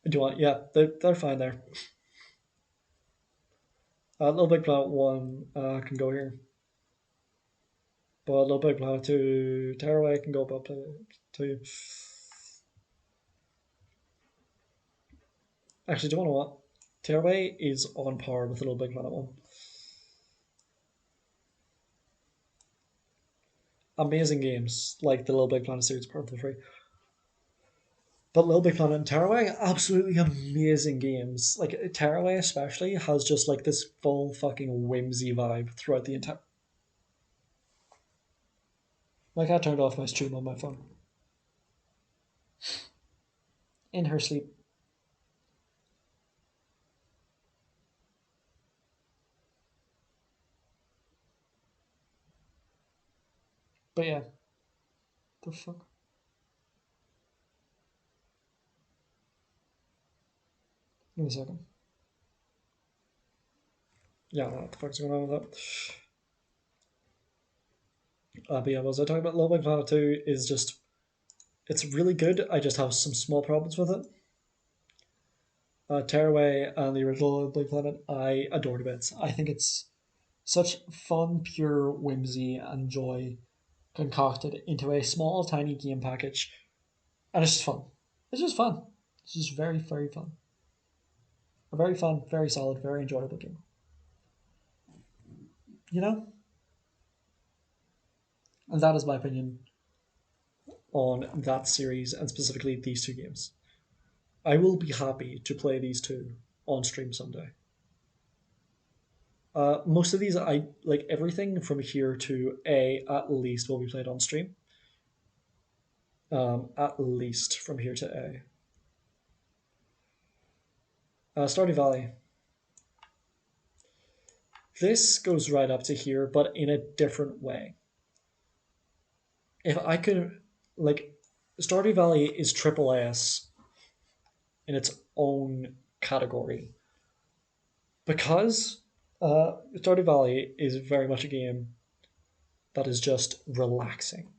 Speaker 1: Do you want? Yeah, they're fine there. Little Big Planet 1 can go here. But Little Big Planet 2, Tearaway can go up to 2. Actually, do you want to know what? Tearaway is on par with Little Big Planet 1. Amazing games, like the Little Big Planet series, part of the three. But Little Big Planet and Tearaway, absolutely amazing games. Like Tearaway especially has just like this full fucking whimsy vibe throughout the entire. My cat turned off my stream on my phone in her sleep. But yeah, the fuck. Give me a second. Yeah, what the fuck's going on with that? But yeah, what was I talking about? Little Big Planet 2 is just. It's really good. I just have some small problems with it. Tearaway and the original Little Big Planet, I adored it. I think it's such fun, pure whimsy and joy concocted into a small, tiny game package, and it's just fun. It's just fun. It's just very, very fun. A very fun, very solid, very enjoyable game. You know, and that is my opinion on that series and specifically these two games. I will be happy to play these two on stream someday. Most of these, I like everything from here to A at least will be played on stream. At least from here to A. Stardew Valley. This goes right up to here, but in a different way. If I could, like, Stardew Valley is triple S in its own category because Stardew Valley is very much a game that is just relaxing.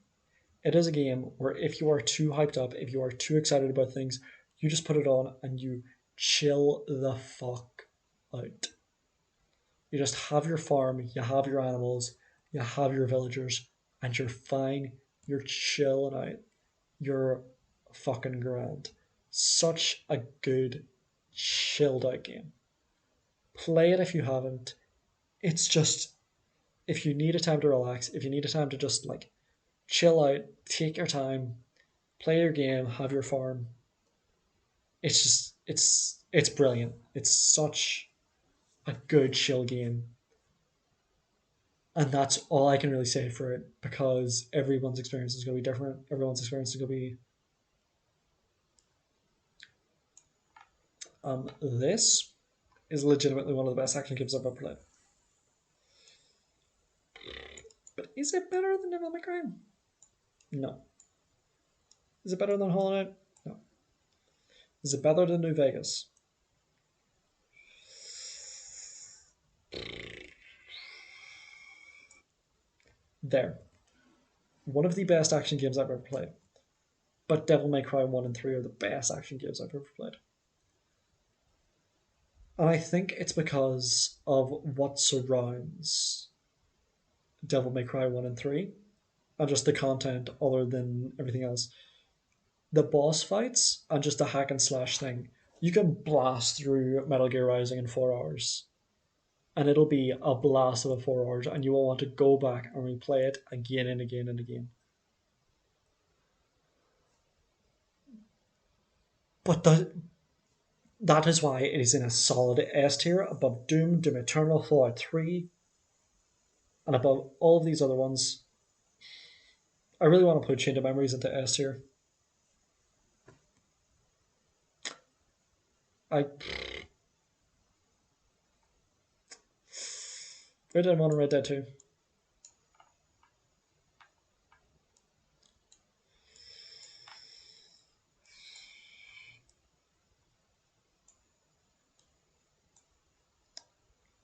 Speaker 1: It is a game where if you are too hyped up, if you are too excited about things, you just put it on and you chill the fuck out. You just have your farm, you have your animals, you have your villagers, and you're fine. You're chilling out. You're fucking grand. Such a good, chilled out game. Play it if you haven't. It's just, if you need a time to relax, if you need a time to just like chill out, take your time, play your game, have your farm. It's just, it's brilliant. It's such a good chill game. And that's all I can really say for it because everyone's experience is going to be different. Everyone's experience is going to be. This is legitimately one of the best action games I've ever played. But is it better than Devil May Cry? No. Is it better than Hollow Knight? No. Is it better than New Vegas? There. One of the best action games I've ever played. But Devil May Cry 1 and 3 are the best action games I've ever played. And I think it's because of what surrounds Devil May Cry 1 and 3 and just the content other than everything else. The boss fights and just a hack and slash thing. You can blast through Metal Gear Rising in 4 hours. And it'll be a blast of a 4 hours, and you will want to go back and replay it again and again and again. But that is why it is in a solid S tier above Doom, Doom Eternal, Fallout 3, and above all of these other ones. I really want to put Chain of Memories into S tier. Red Dead 1 and Red Dead 2.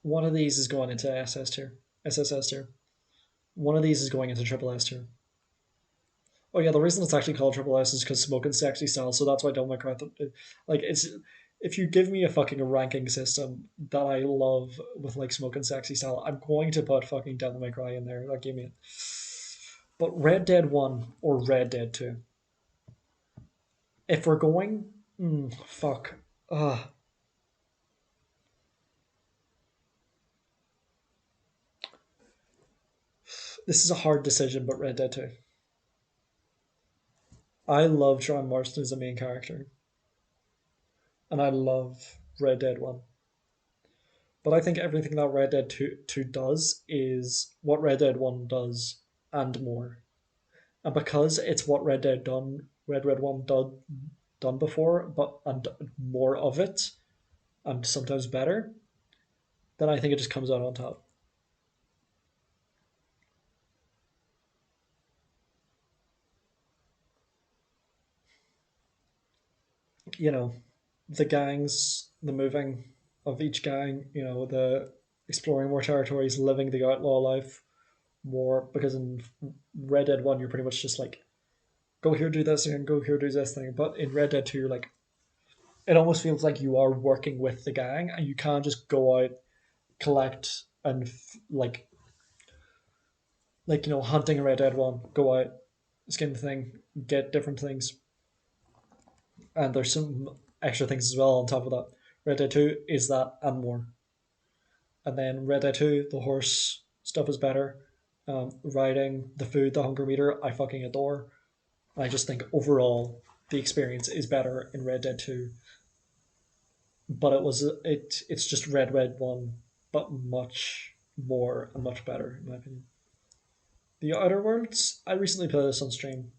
Speaker 1: One of these is going into SSS tier. One of these is going into Triple S tier. Oh yeah, the reason it's actually called Triple S is because Smoking Sexy Style, so that's why Devil May Cry. Like it's, if you give me a fucking ranking system that I love with like Smoking Sexy Style, I'm going to put fucking Devil May Cry in there. Like give me it. But Red Dead 1 or Red Dead 2. If we're going, fuck. This is a hard decision, but Red Dead 2. I love John Marston as the main character. And I love Red Dead 1. But I think everything that Red Dead 2 does is what Red Dead 1 does and more. And because it's what Red Dead 1 done before, but and more of it, and sometimes better, then I think it just comes out on top. You know, the gangs, the moving of each gang, the exploring more territories, living the outlaw life more, because in Red Dead 1 you're pretty much just like go here do this and go here do this thing, but in Red Dead 2 you're like, it almost feels like you are working with the gang and you can't just go out, collect and hunting in Red Dead 1, go out, skin the thing, get different things, and there's some extra things as well on top of that. Red Dead 2 is that and more. And then Red Dead 2, the horse stuff is better. Riding, the food, the hunger meter, I fucking adore. I just think overall the experience is better in Red Dead 2. But it's just Red Dead 1 but much more and much better, in my opinion. The Outer Worlds, I recently played this on stream.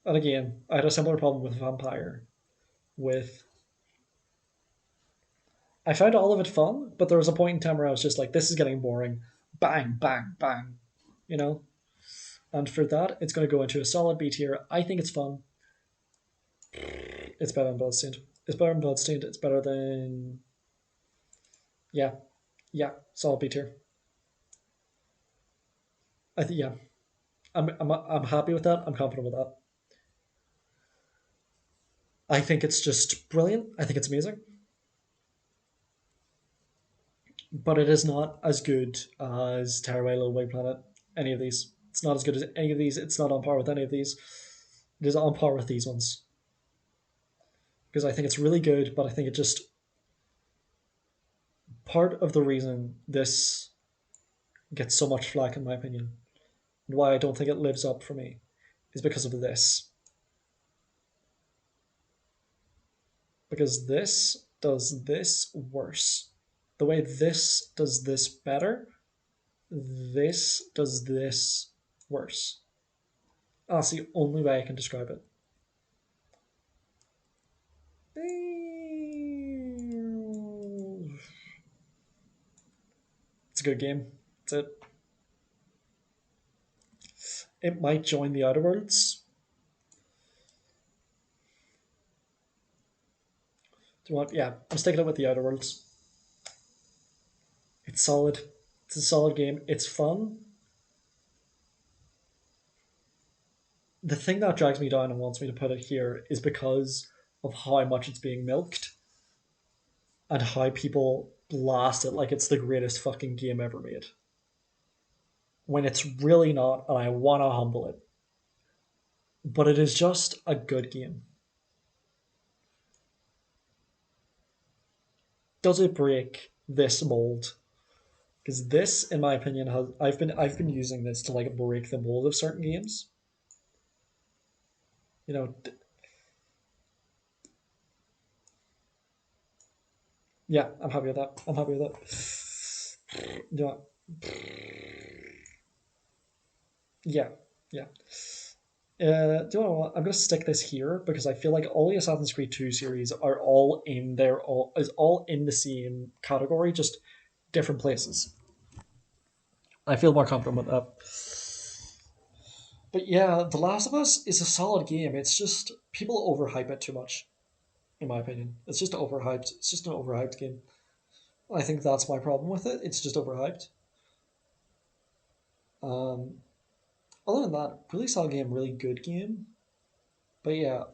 Speaker 1: And again, I had a similar problem with Vampire. With I found all of it fun, but there was a point in time where I was just like, this is getting boring. Bang, bang, bang. You know? And for that, it's going to go into a solid B tier. I think it's fun. It's better than Bloodstained. It's better than Bloodstained. It's better than. Yeah. Yeah. Solid B tier. I think, yeah. I'm happy with that. I'm confident with that. I think it's just brilliant. I think it's amazing. But it is not as good as Tearaway, Little Big Planet, any of these. It's not as good as any of these. It's not on par with any of these. It is on par with these ones. Because I think it's really good, but I think it just. Part of the reason this gets so much flack, in my opinion, and why I don't think it lives up for me, is because of this. Because this does this worse. The way this does this better, this does this worse. That's the only way I can describe it. It's a good game. That's it. It might join the Outer Worlds. Do you want? Yeah, I'm sticking it with the Outer Worlds. It's solid. It's a solid game. It's fun. The thing that drags me down and wants me to put it here is because of how much it's being milked and how people blast it like it's the greatest fucking game ever made. When it's really not, and I want to humble it. But it is just a good game. Does it break this mold? Because this, in my opinion, has I've been using this to like break the mold of certain games. You know, yeah, I'm happy with that. I'm happy with that. Yeah, yeah, yeah. Do you know what? I'm gonna stick this here because I feel like all the Assassin's Creed 2 series are all in there, all is all in the same category, just different places. I feel more confident with that. But yeah, The Last of Us is a solid game. It's just people overhype it too much, in my opinion. It's just overhyped. It's just an overhyped game. I think that's my problem with it. It's just overhyped. Um, Other than that, really solid game, really good game. But yeah,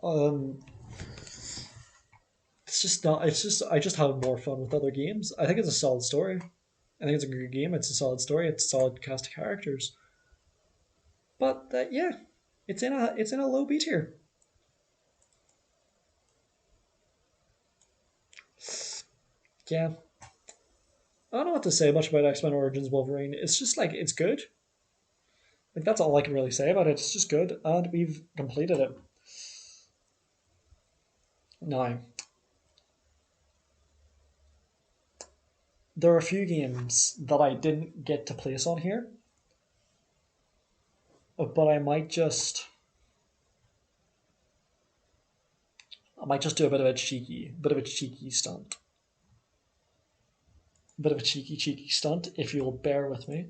Speaker 1: it's just not. It's just I just have more fun with other games. I think it's a solid story. I think it's a good game. It's a solid story. It's a solid cast of characters. But yeah, it's in a low B tier. Yeah, I don't know what to say much about X Men Origins Wolverine. It's just like it's good. Like that's all I can really say about it. It's just good, and we've completed it. Now, there are a few games that I didn't get to place on here, but I might just do a bit of a cheeky stunt, a bit of a cheeky stunt. If you'll bear with me,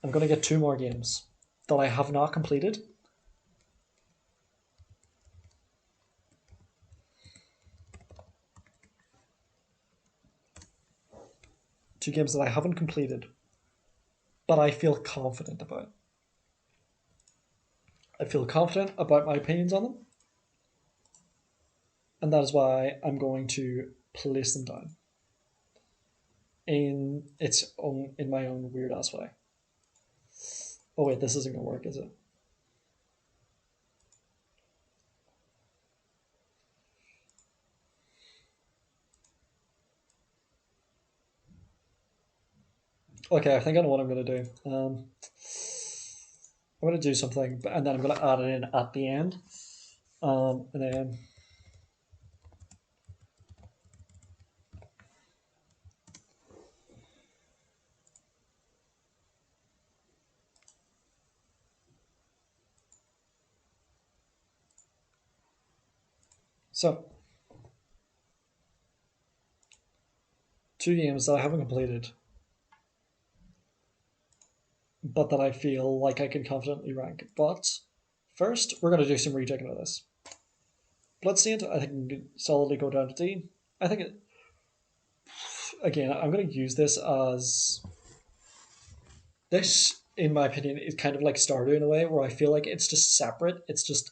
Speaker 1: I'm gonna get two more games that I have not completed. Two games that I haven't completed, but I feel confident about. I feel confident about my opinions on them, and that is why I'm going to place them down in my own weird ass way. Oh wait, this isn't gonna work, is it? Okay, I think I know what I'm gonna do. I'm gonna do something, and then I'm gonna add it in at the end. And then So, two games that I haven't completed, but that I feel like I can confidently rank. But first, we're going to do some rechecking of this. Bloodstained, I think can solidly go down to D. I think it, again, I'm going to use this as this, in my opinion, is kind of like Stardew in a way, where I feel like it's just separate. It's just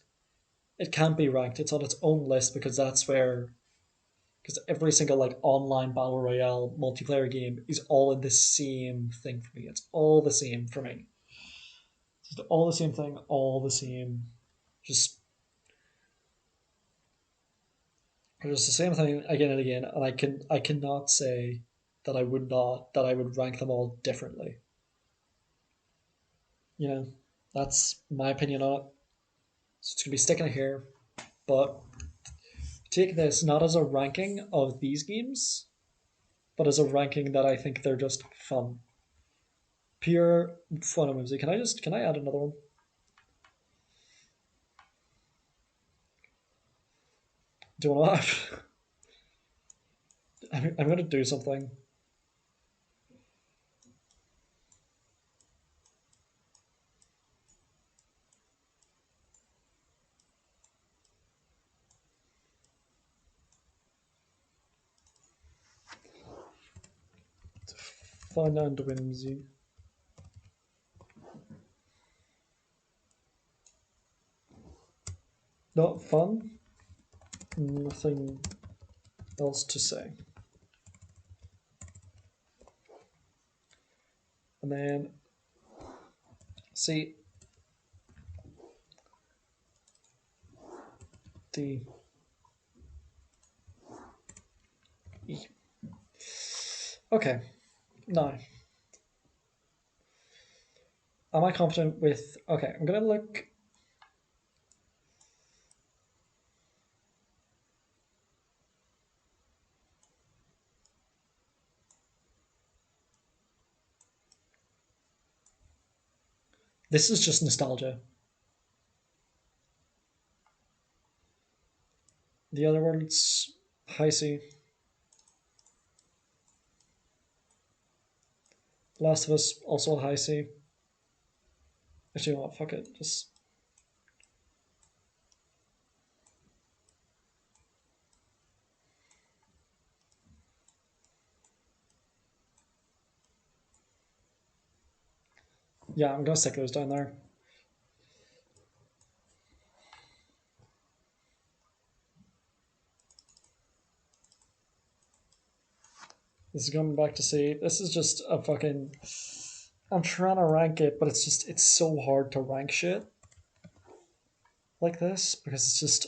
Speaker 1: it can't be ranked. It's on its own list because that's where because every single like online battle royale multiplayer game is all in the same thing for me. It's all the same for me. Just all the same thing, all the same. Just just the same thing again and again, and I cannot say that I would rank them all differently. You know, that's my opinion on it. So it's gonna be sticking it here, but take this not as a ranking of these games, but as a ranking that I think they're just fun, pure fun and whimsy. Can I add another one? Do you want to? I'm gonna do something. Fun and whimsy. Not fun. Nothing else to say. And then C D E. Okay. Now, am I confident with? Okay, I'm gonna look. This is just nostalgia. The other words, high C. Last of Us, also high C. Actually, you know what? Fuck it. Just yeah, I'm gonna stick those down there. This is going back to C. This is just a fucking. I'm trying to rank it, but it's so hard to rank shit like this because it's just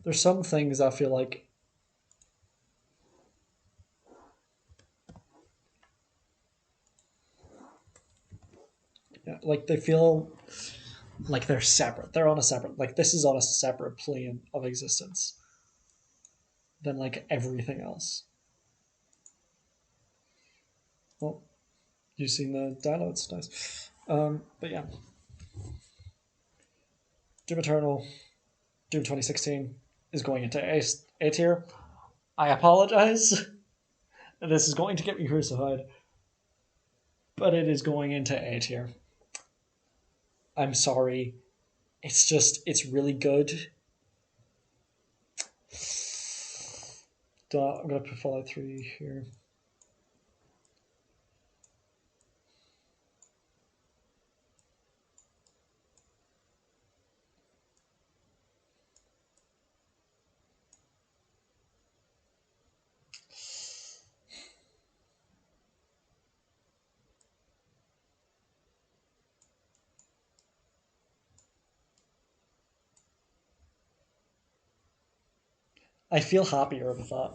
Speaker 1: there's some things I feel like yeah, like they feel like they're separate. They're on a separate like this is on a separate plane of existence than like everything else. Well, you've seen the downloads, nice. But yeah, Doom Eternal, Doom 2016 is going into A tier. I apologize. This is going to get me crucified, but it is going into A tier. I'm sorry. It's just it's really good. I'm gonna put Fallout 3 here. I feel happier with that.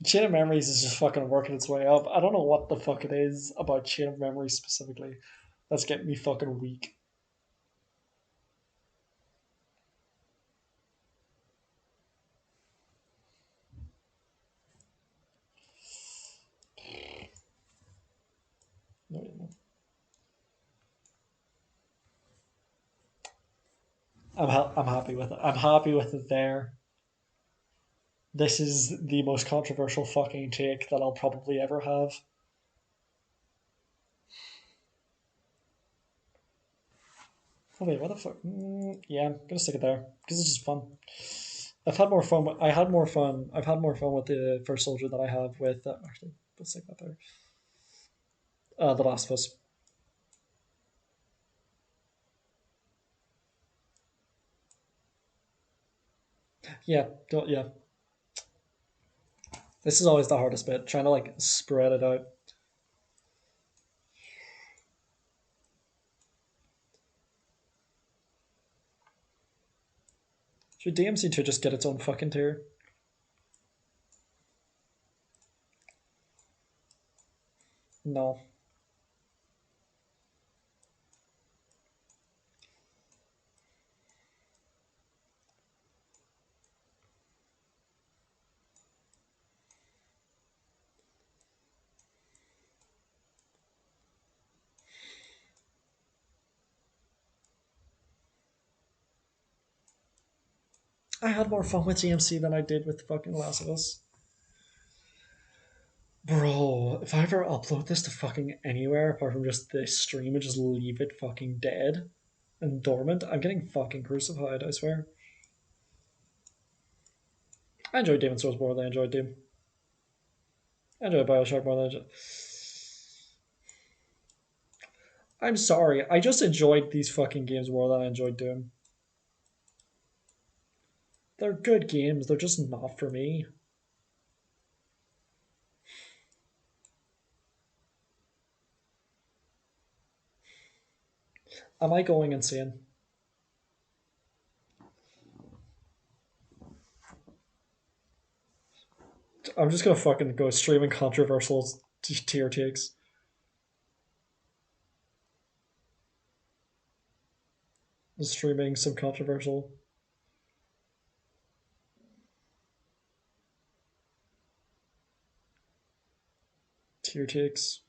Speaker 1: Chain of Memories is just fucking working its way up. I don't know what the fuck it is about Chain of Memories specifically that's getting me fucking weak. I'm happy with it. I'm happy with it there. This is the most controversial fucking take that I'll probably ever have. Oh wait, what the fuck? Yeah, I'm gonna stick it there because it's just fun. I've had more fun. I had more fun. I've had more fun with the first soldier than I have with actually. Let's stick that there. The Last of Us. Yeah, don't, yeah. This is always the hardest bit, trying to like spread it out. Should DMC2 just get its own fucking tier? No. I had more fun with DMC than I did with fucking Last of Us. Bro, if I ever upload this to fucking anywhere apart from just this stream and just leave it fucking dead and dormant, I'm getting fucking crucified, I swear. I enjoyed Demon's Souls more than I enjoyed Doom. I enjoyed Bioshock more than I enjoyed. I'm sorry, I just enjoyed these fucking games more than I enjoyed Doom. They're good games, they're just not for me. Am I going insane? I'm just gonna fucking go streaming controversial tier takes. Streaming some controversial tier takes.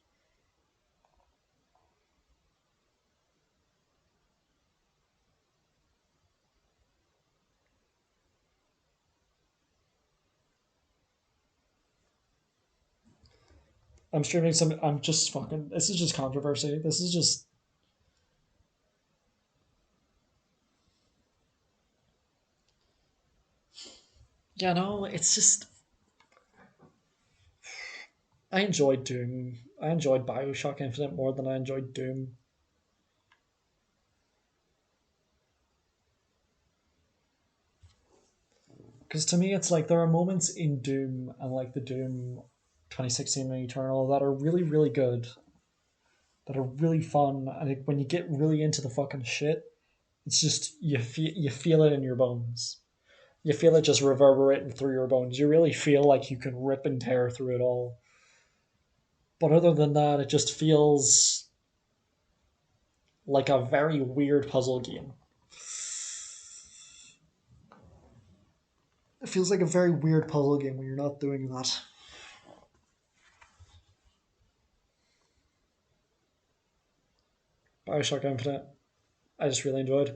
Speaker 1: I'm streaming some. I'm just fucking. This is just controversy. This is just. Yeah, no, it's just. I enjoyed Doom. I enjoyed Bioshock Infinite more than I enjoyed Doom. Because to me, it's like there are moments in Doom and like the Doom 2016 and Eternal that are really, really good, that are really fun, and when you get really into the fucking shit, it's just you feel it in your bones. You feel it just reverberating through your bones. You really feel like you can rip and tear through it all. But other than that, it just feels like a very weird puzzle game. It feels like a very weird puzzle game when you're not doing that. Bioshock Infinite, I just really enjoyed.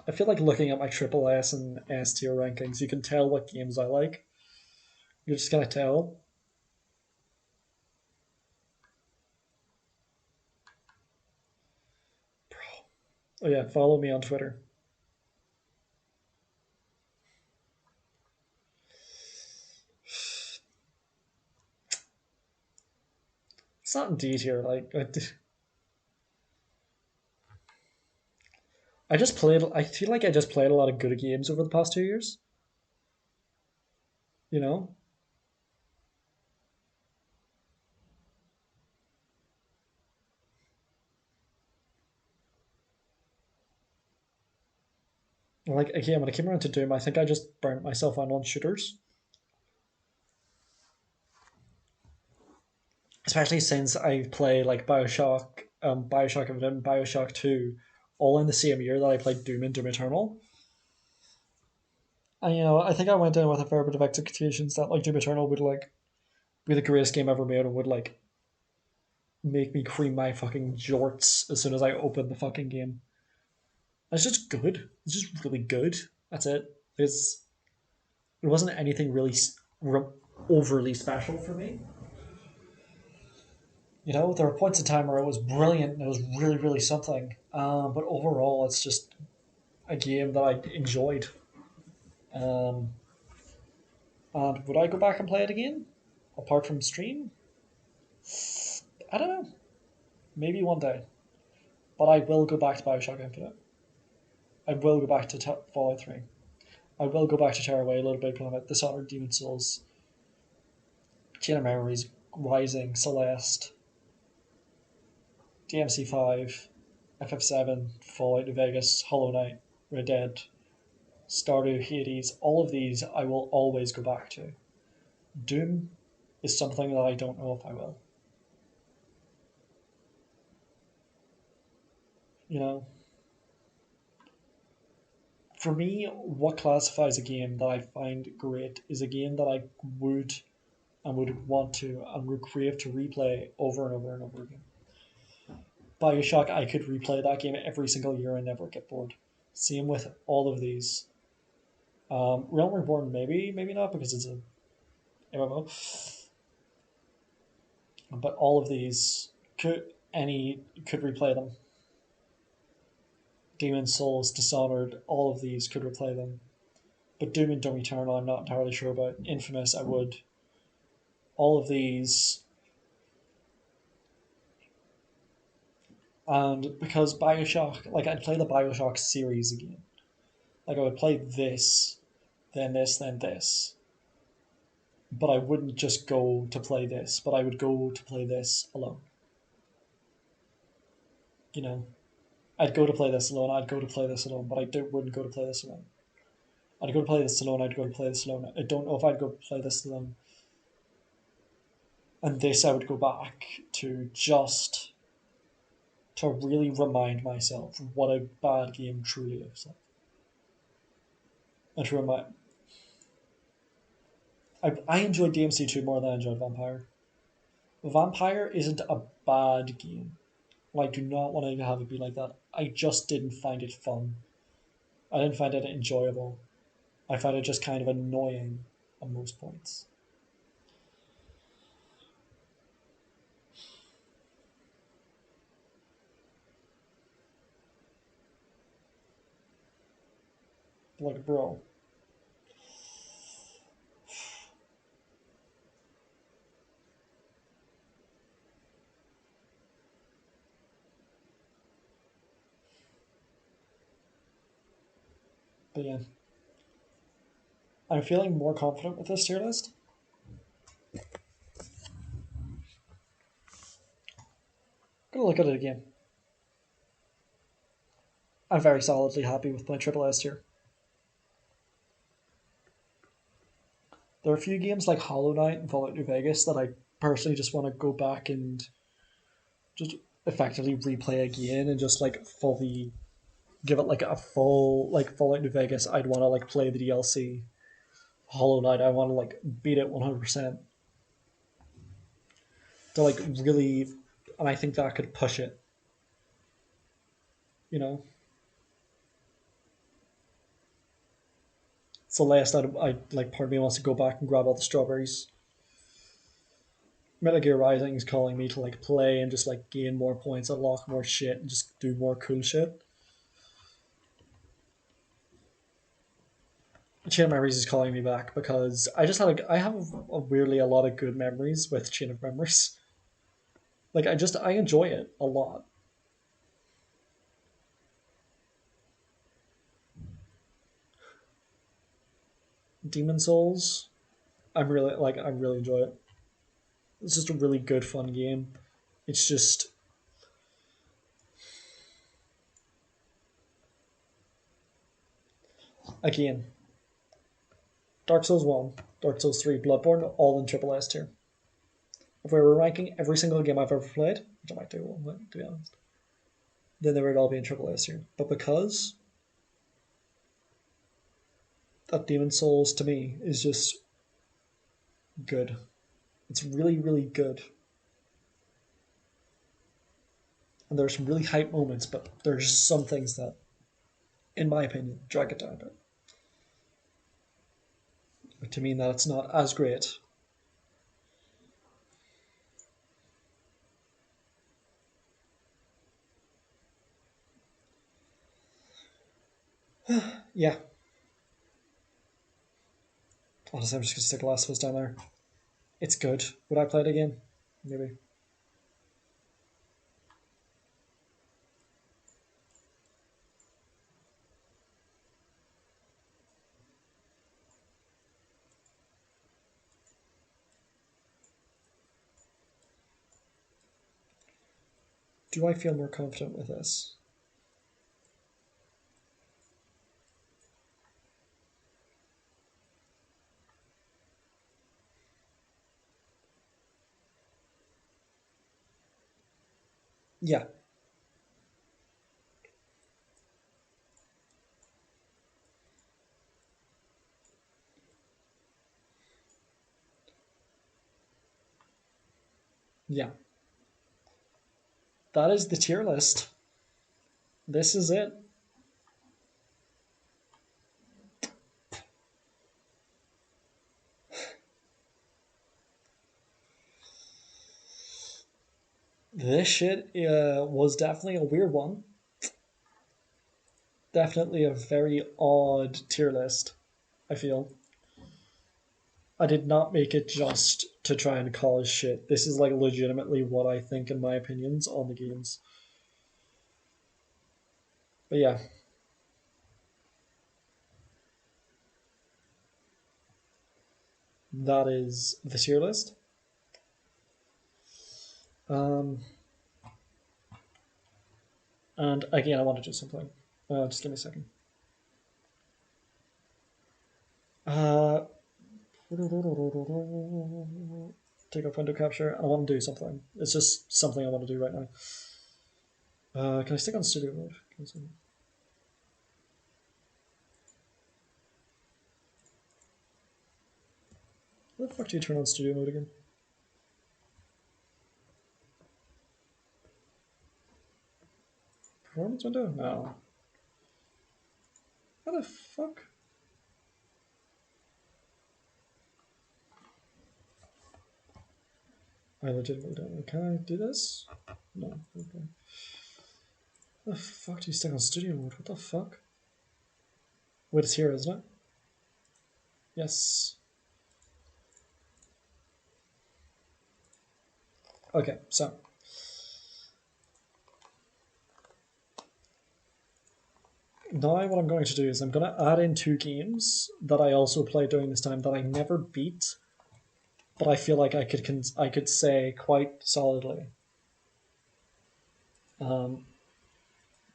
Speaker 1: I feel like looking at my triple S and S tier rankings, you can tell what games I like. You're just gonna tell. Oh yeah, follow me on Twitter. It's not indeed here. Like I just played. I feel like I just played a lot of good games over the past 2 years. You know, like again when I came around to Doom, I think I just burnt myself on shooters. Especially since I play like Bioshock, Bioshock Infinite, and Bioshock 2, all in the same year that I played Doom and Doom Eternal. And I think I went in with a fair bit of expectations that like Doom Eternal would like be the greatest game ever made and would like make me cream my fucking jorts as soon as I open the fucking game. It's just good. It's just really good. That's it. It wasn't anything really overly special for me. You know, there were points in time where it was brilliant and it was really, really something. But overall, it's just a game that I enjoyed. Um, and would I go back and play it again? Apart from stream? I don't know. Maybe one day. But I will go back to Bioshock Infinite. I will go back to Fallout 3. I will go back to Tearaway a little bit because I'm at Dishonored, Demon Souls, Chain of Memories, Rising, Celeste, DMC 5, FF7, Fallout New Vegas, Hollow Knight, Red Dead, Stardew, Hades. All of these I will always go back to. Doom is something that I don't know if I will. You know, for me, what classifies a game that I find great is a game that I would and would want to and would crave to replay over and over and over again. Bioshock, I could replay that game every single year and never get bored. Same with all of these. Realm Reborn, maybe not because it's a MMO, but all of these could replay them. Demon Souls, Dishonored, all of these could replay them. But Doom and Doom Eternal, I'm not entirely sure about. Infamous, I would. All of these. And because Bioshock, like I'd play the Bioshock series again. Like I would play this, then this, then this. But I wouldn't just go to play this, but I would go to play this alone. You know, I'd go to play this alone, I'd go to play this alone, but wouldn't go to play this alone. I'd go to play this alone, I'd go to play this alone. I don't know if I'd go play this alone. And this I would go back to just to really remind myself what a bad game truly looks like. And to remind. I enjoyed DMC2 more than I enjoyed Vampire. Vampire isn't a bad game. I do not want to have it be like that. I just didn't find it fun. I didn't find it enjoyable. I found it just kind of annoying on most points. Like, bro. But yeah. I'm feeling more confident with this tier list. Gonna look at it again. I'm very solidly happy with my triple S tier. There are a few games like Hollow Knight and Fallout New Vegas that I personally just want to go back and just effectively replay again and just like fully give it like a full like Fallout New Vegas. I'd want to like play the DLC. Hollow Knight, I want to like beat it 100% to like really, and I think that could push it. You know, Celeste, I like part of me wants to go back and grab all the strawberries. Metal Gear Rising is calling me to like play and just like gain more points, unlock more shit, and just do more cool shit. Chain of Memories is calling me back because I have weirdly a lot of good memories with Chain of Memories. Like I enjoy it a lot. Demon Souls, I really enjoy it. It's just a really good fun game. It's just again Dark Souls 1, Dark Souls 3, Bloodborne, all in triple S tier. If we were ranking every single game I've ever played, which I might do, to be honest, then they would all be in triple S tier. But because that Demon Souls to me is just good, it's really, really good. And there's some really hype moments, but there's some things that, in my opinion, drag it down a bit. To mean that it's not as great. Yeah. Honestly, I'm just going to stick Last of Us down there. It's good. Would I play it again? Maybe. Do I feel more confident with this? Yeah. Yeah. That is the tier list. This is it. This shit was definitely a weird one. Definitely a very odd tier list, I feel. I did not make it just to try and cause shit. This is like legitimately what I think in my opinions on the games. But yeah. That is the tier list. Um, and again, I want to do something. Just give me a second. Uh, take off window capture. I want to do something. It's just something I want to do right now. Can I stick on studio mode? How the fuck do you turn on studio mode again? Performance window? No. How the fuck? I legitimately don't know. Can I do this? No. Okay. How the fuck do you stick on studio mode? What the fuck? Wait, it's here, isn't it? Yes. Okay, so now what I'm going to do is I'm going to add in two games that I also played during this time that I never beat, but I feel like I could say quite solidly um,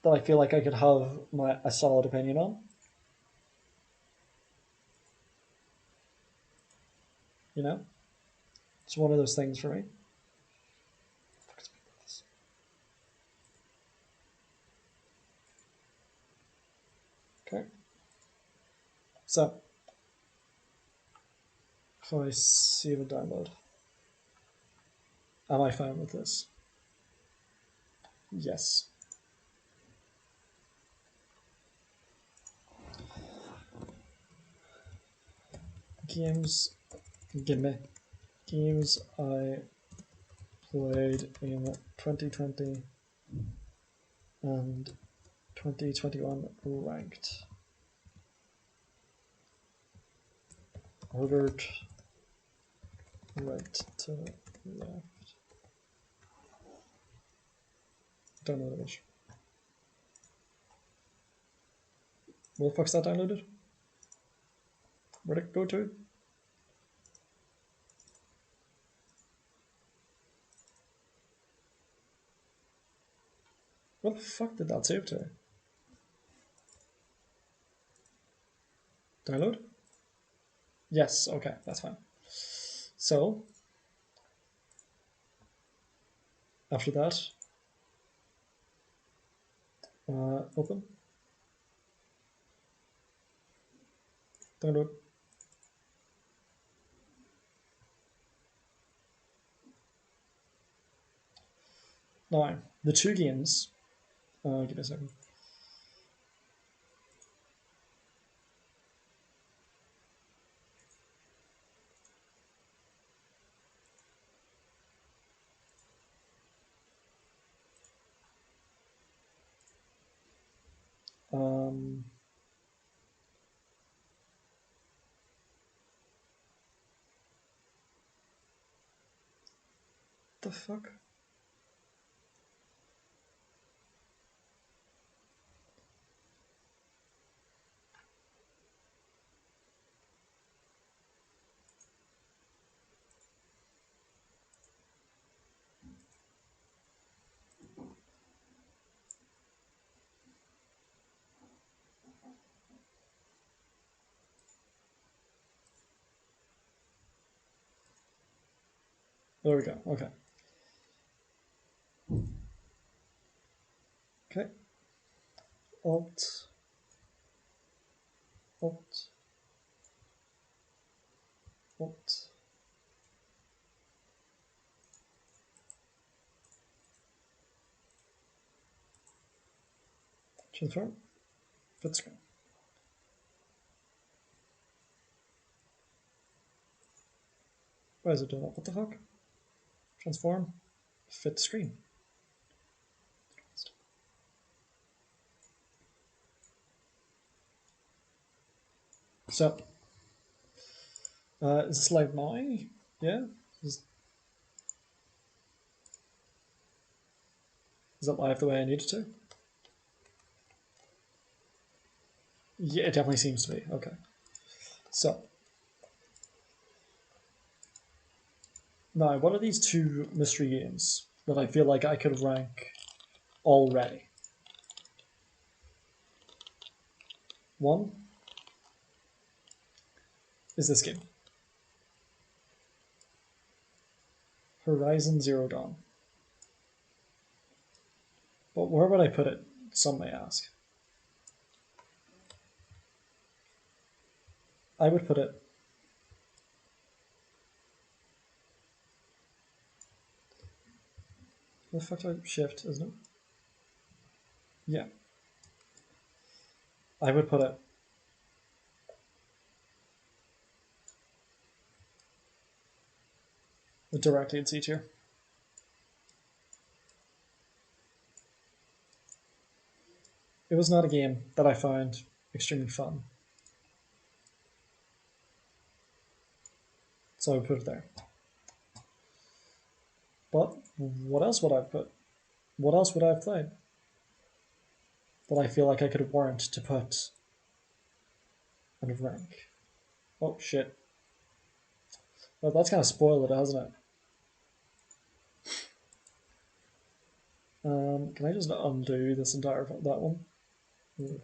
Speaker 1: that I feel like I could have a solid opinion on. You know, it's one of those things for me. Okay, so if I save and download, am I fine with this? Yes. Games, give me games I played in 2020 and 2021 ranked. Ordered right to left. Don't know which. Where the fuck's that downloaded? Where'd it go to? Where the fuck did that save to? Download? Yes, okay, that's fine. So, after that, open, download. Now, the two games. Give me a second. The fuck? There we go. Okay. Okay. Alt. Alt. Alt. Transform. Fit screen. Why is it doing that? What the fuck? Transform. Fit screen. So, is this live now? Yeah? Is it live the way I need it to? Yeah, it definitely seems to be. Okay. So, now, what are these two mystery games that I feel like I could rank already? One is this game, Horizon Zero Dawn. But where would I put it, some may ask? I would put it the fuck do I shift, isn't it? Yeah. I would put it directly in C tier. It was not a game that I found extremely fun. So I would put it there. But what else would I put? What else would I have played that I feel like I could warrant to put on a rank? Oh shit. Well, that's kind of spoiled it, hasn't it? Can I just undo this entire that one? Ooh.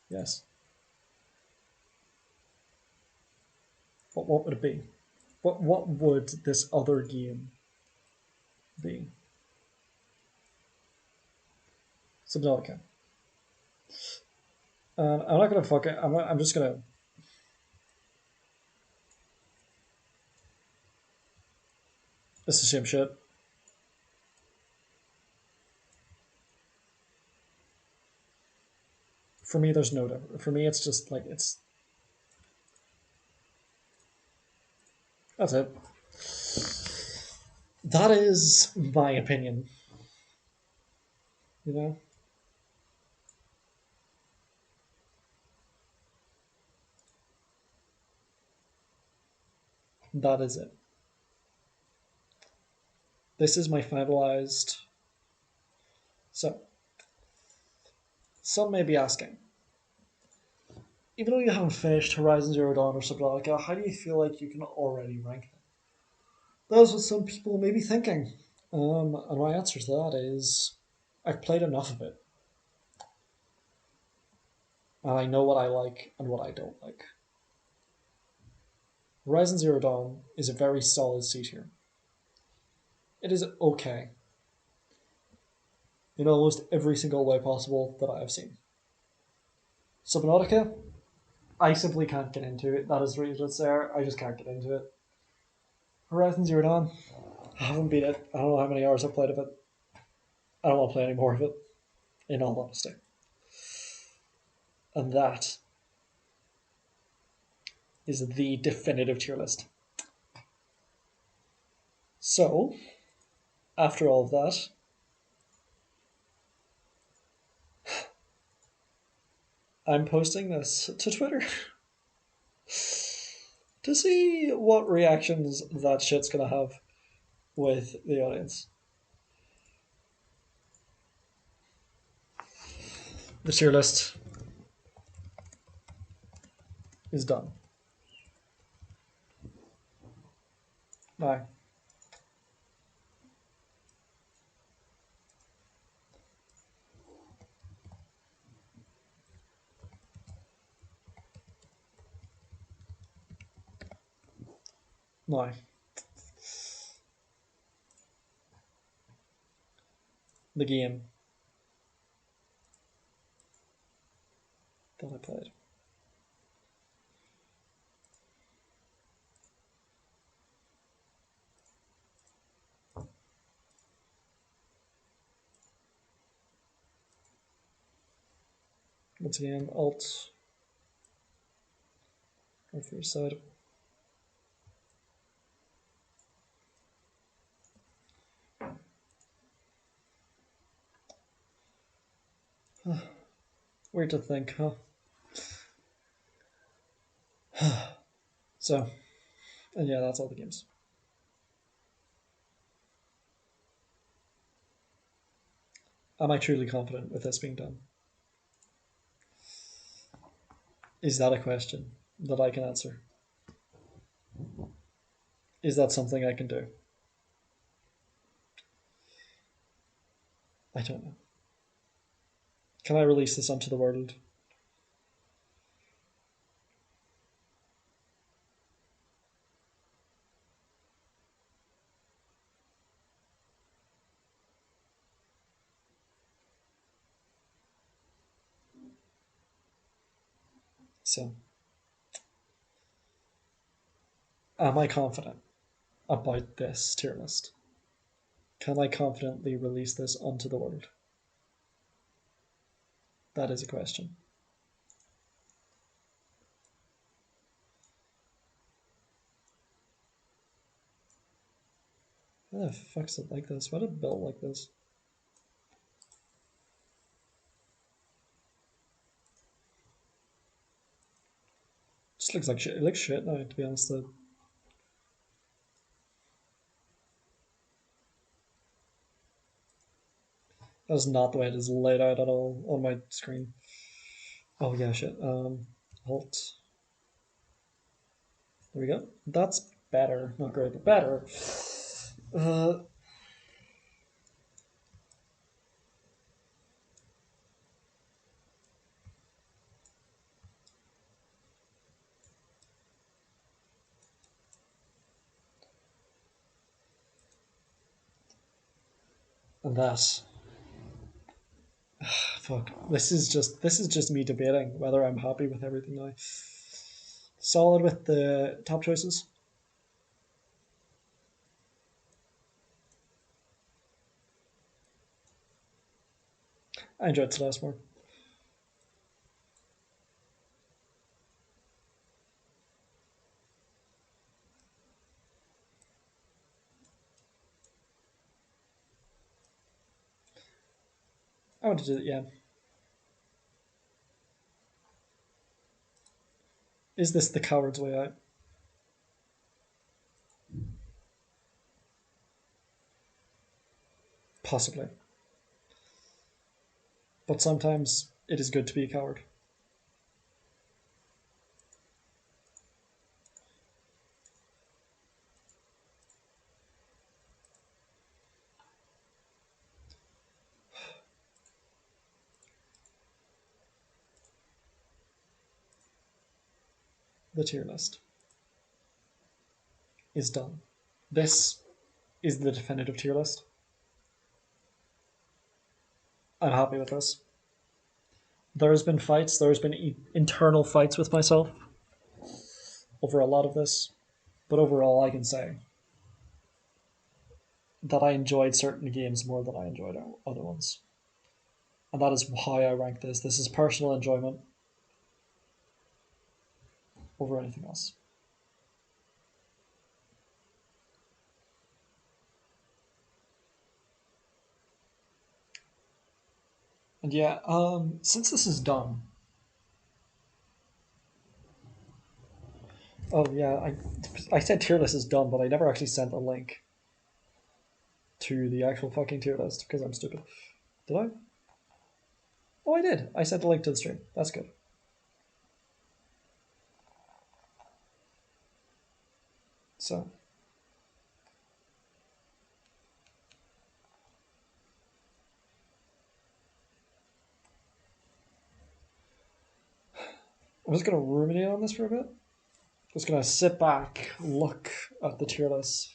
Speaker 1: Yes. But what would it be? What would this other game be? Subnautica. I'm not gonna fuck it. I'm just gonna. This is shame shit. For me, there's no difference. For me, it's just like it's. That's it. That is my opinion. You know. That is it. This is my finalized. So, some may be asking, even though you haven't finished Horizon Zero Dawn or Subnautica, how do you feel like you can already rank them? That's what some people may be thinking. And my answer to that is, I've played enough of it, and I know what I like and what I don't like. Horizon Zero Dawn is a very solid C tier. It is okay in almost every single way possible that I have seen. Subnautica, I simply can't get into it. That is the reason it's there. I just can't get into it. Horizon Zero Dawn, I haven't beat it. I don't know how many hours I've played of it. I don't want to play any more of it, in all honesty. And that is the definitive tier list. So, after all of that, I'm posting this to Twitter to see what reactions that shit's gonna have with the audience. The tier list is done. Bye. Now, the game that I played. Once again, Alt or for your side. Weird to think, huh? So, and yeah, that's all the games. Am I truly confident with this being done? Is that a question that I can answer? Is that something I can do? I don't know. Can I release this onto the world? So, am I confident about this tier list? Can I confidently release this onto the world? That is a question. Why the fuck's it like this? Why did it build like this? Just looks like shit. It looks shit now, to be honest. That is not the way it is laid out at all on my screen. Oh yeah, shit. Alt. There we go. That's better. Not great, but better. And that. Fuck. This is just me debating whether I'm happy with everything now. Solid with the top choices. I enjoyed Celeste more. I want to do it, yeah. Is this the coward's way out? Possibly. But sometimes it is good to be a coward. The tier list is done. This is the definitive tier list. I'm happy with this. There's been fights, there's been internal fights with myself over a lot of this, but overall, I can say that I enjoyed certain games more than I enjoyed other ones. And that is how I rank this. This is personal enjoyment over anything else. And yeah, since this is done, oh yeah, I said tier list is done, but I never actually sent a link to the actual fucking tier list because I'm stupid. Did I? Oh, I did. I sent a link to the stream. That's good. So, I'm just gonna ruminate on this for a bit. Just gonna sit back, look at the tier list.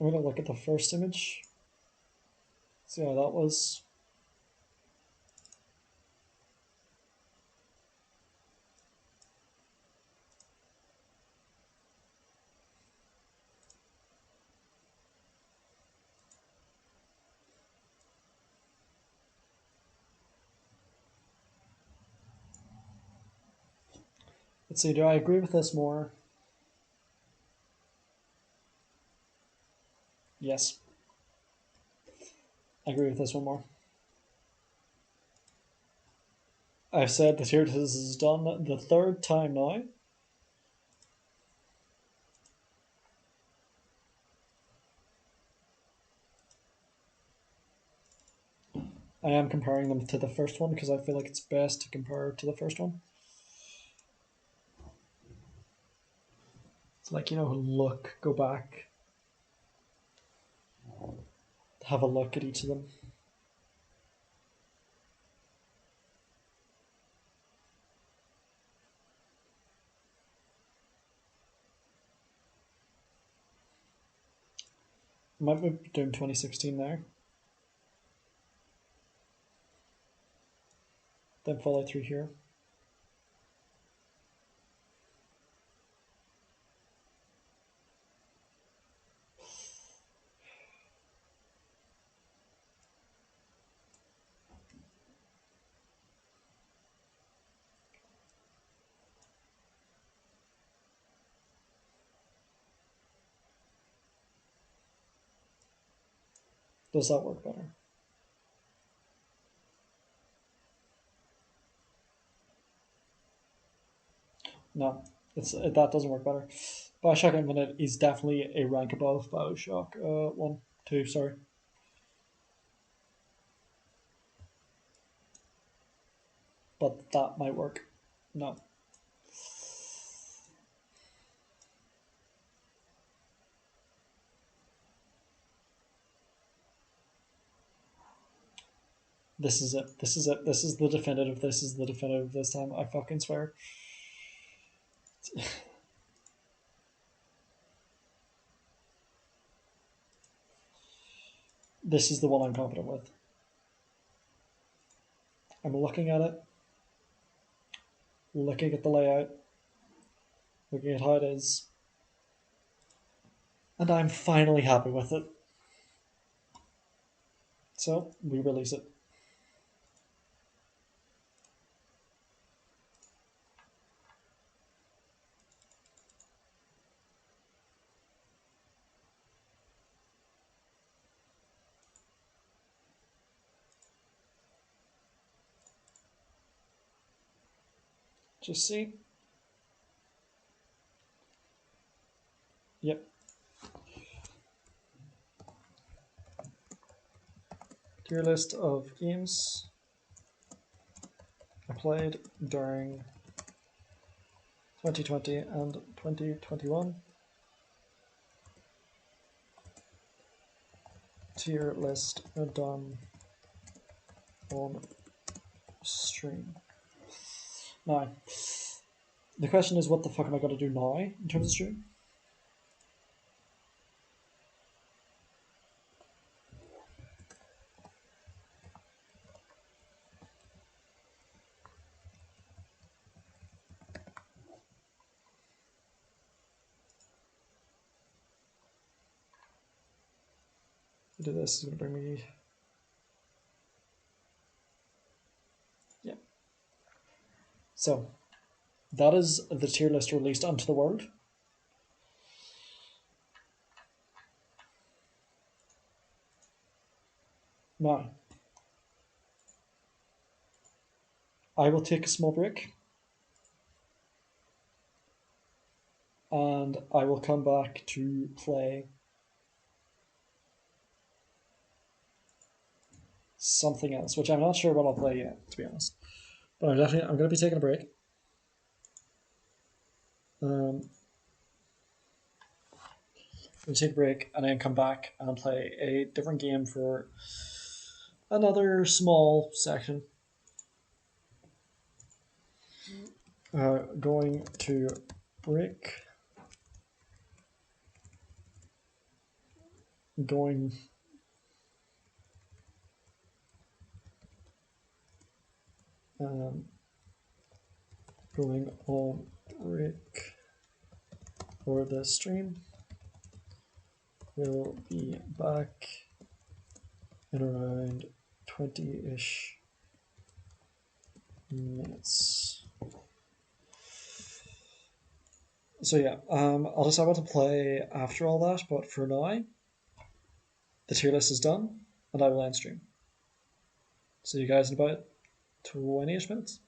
Speaker 1: I'm gonna look at the first image. See how that was. Let's see, do I agree with this more? Yes. I agree with this one more. I've said the tier list is done the third time now. I am comparing them to the first one because I feel like it's best to compare to the first one. It's like, look, go back, have a look at each of them. Might be doing 2016 there. Then follow through here. Does that work better? No, that doesn't work better. Bioshock Infinite is definitely a rank above Bioshock 1, 2, sorry. But that might work. No. This is it. This is it. This is the definitive. This is the definitive this time. I fucking swear. This is the one I'm confident with. I'm looking at it, looking at the layout, looking at how it is, and I'm finally happy with it. So we release it. Just see. Yep. Tier list of games I played during 2020 and 2021. tier list done on stream. Now, the question is, what the fuck am I going to do now in terms of stream? Do this is going to bring me. Yeah. So, that is the tier list released onto the world. Now, I will take a small break and I will come back to play something else, which I'm not sure what I'll play yet, to be honest. But I'm going to be taking a break. I'm going to take a break and then come back and play a different game for another small section. Going to break. Going going on break for the stream. We'll be back in around 20-ish minutes. So yeah, I'll decide what to play after all that, but for now, the tier list is done, and I will end stream. See you guys in about 20-ish minutes.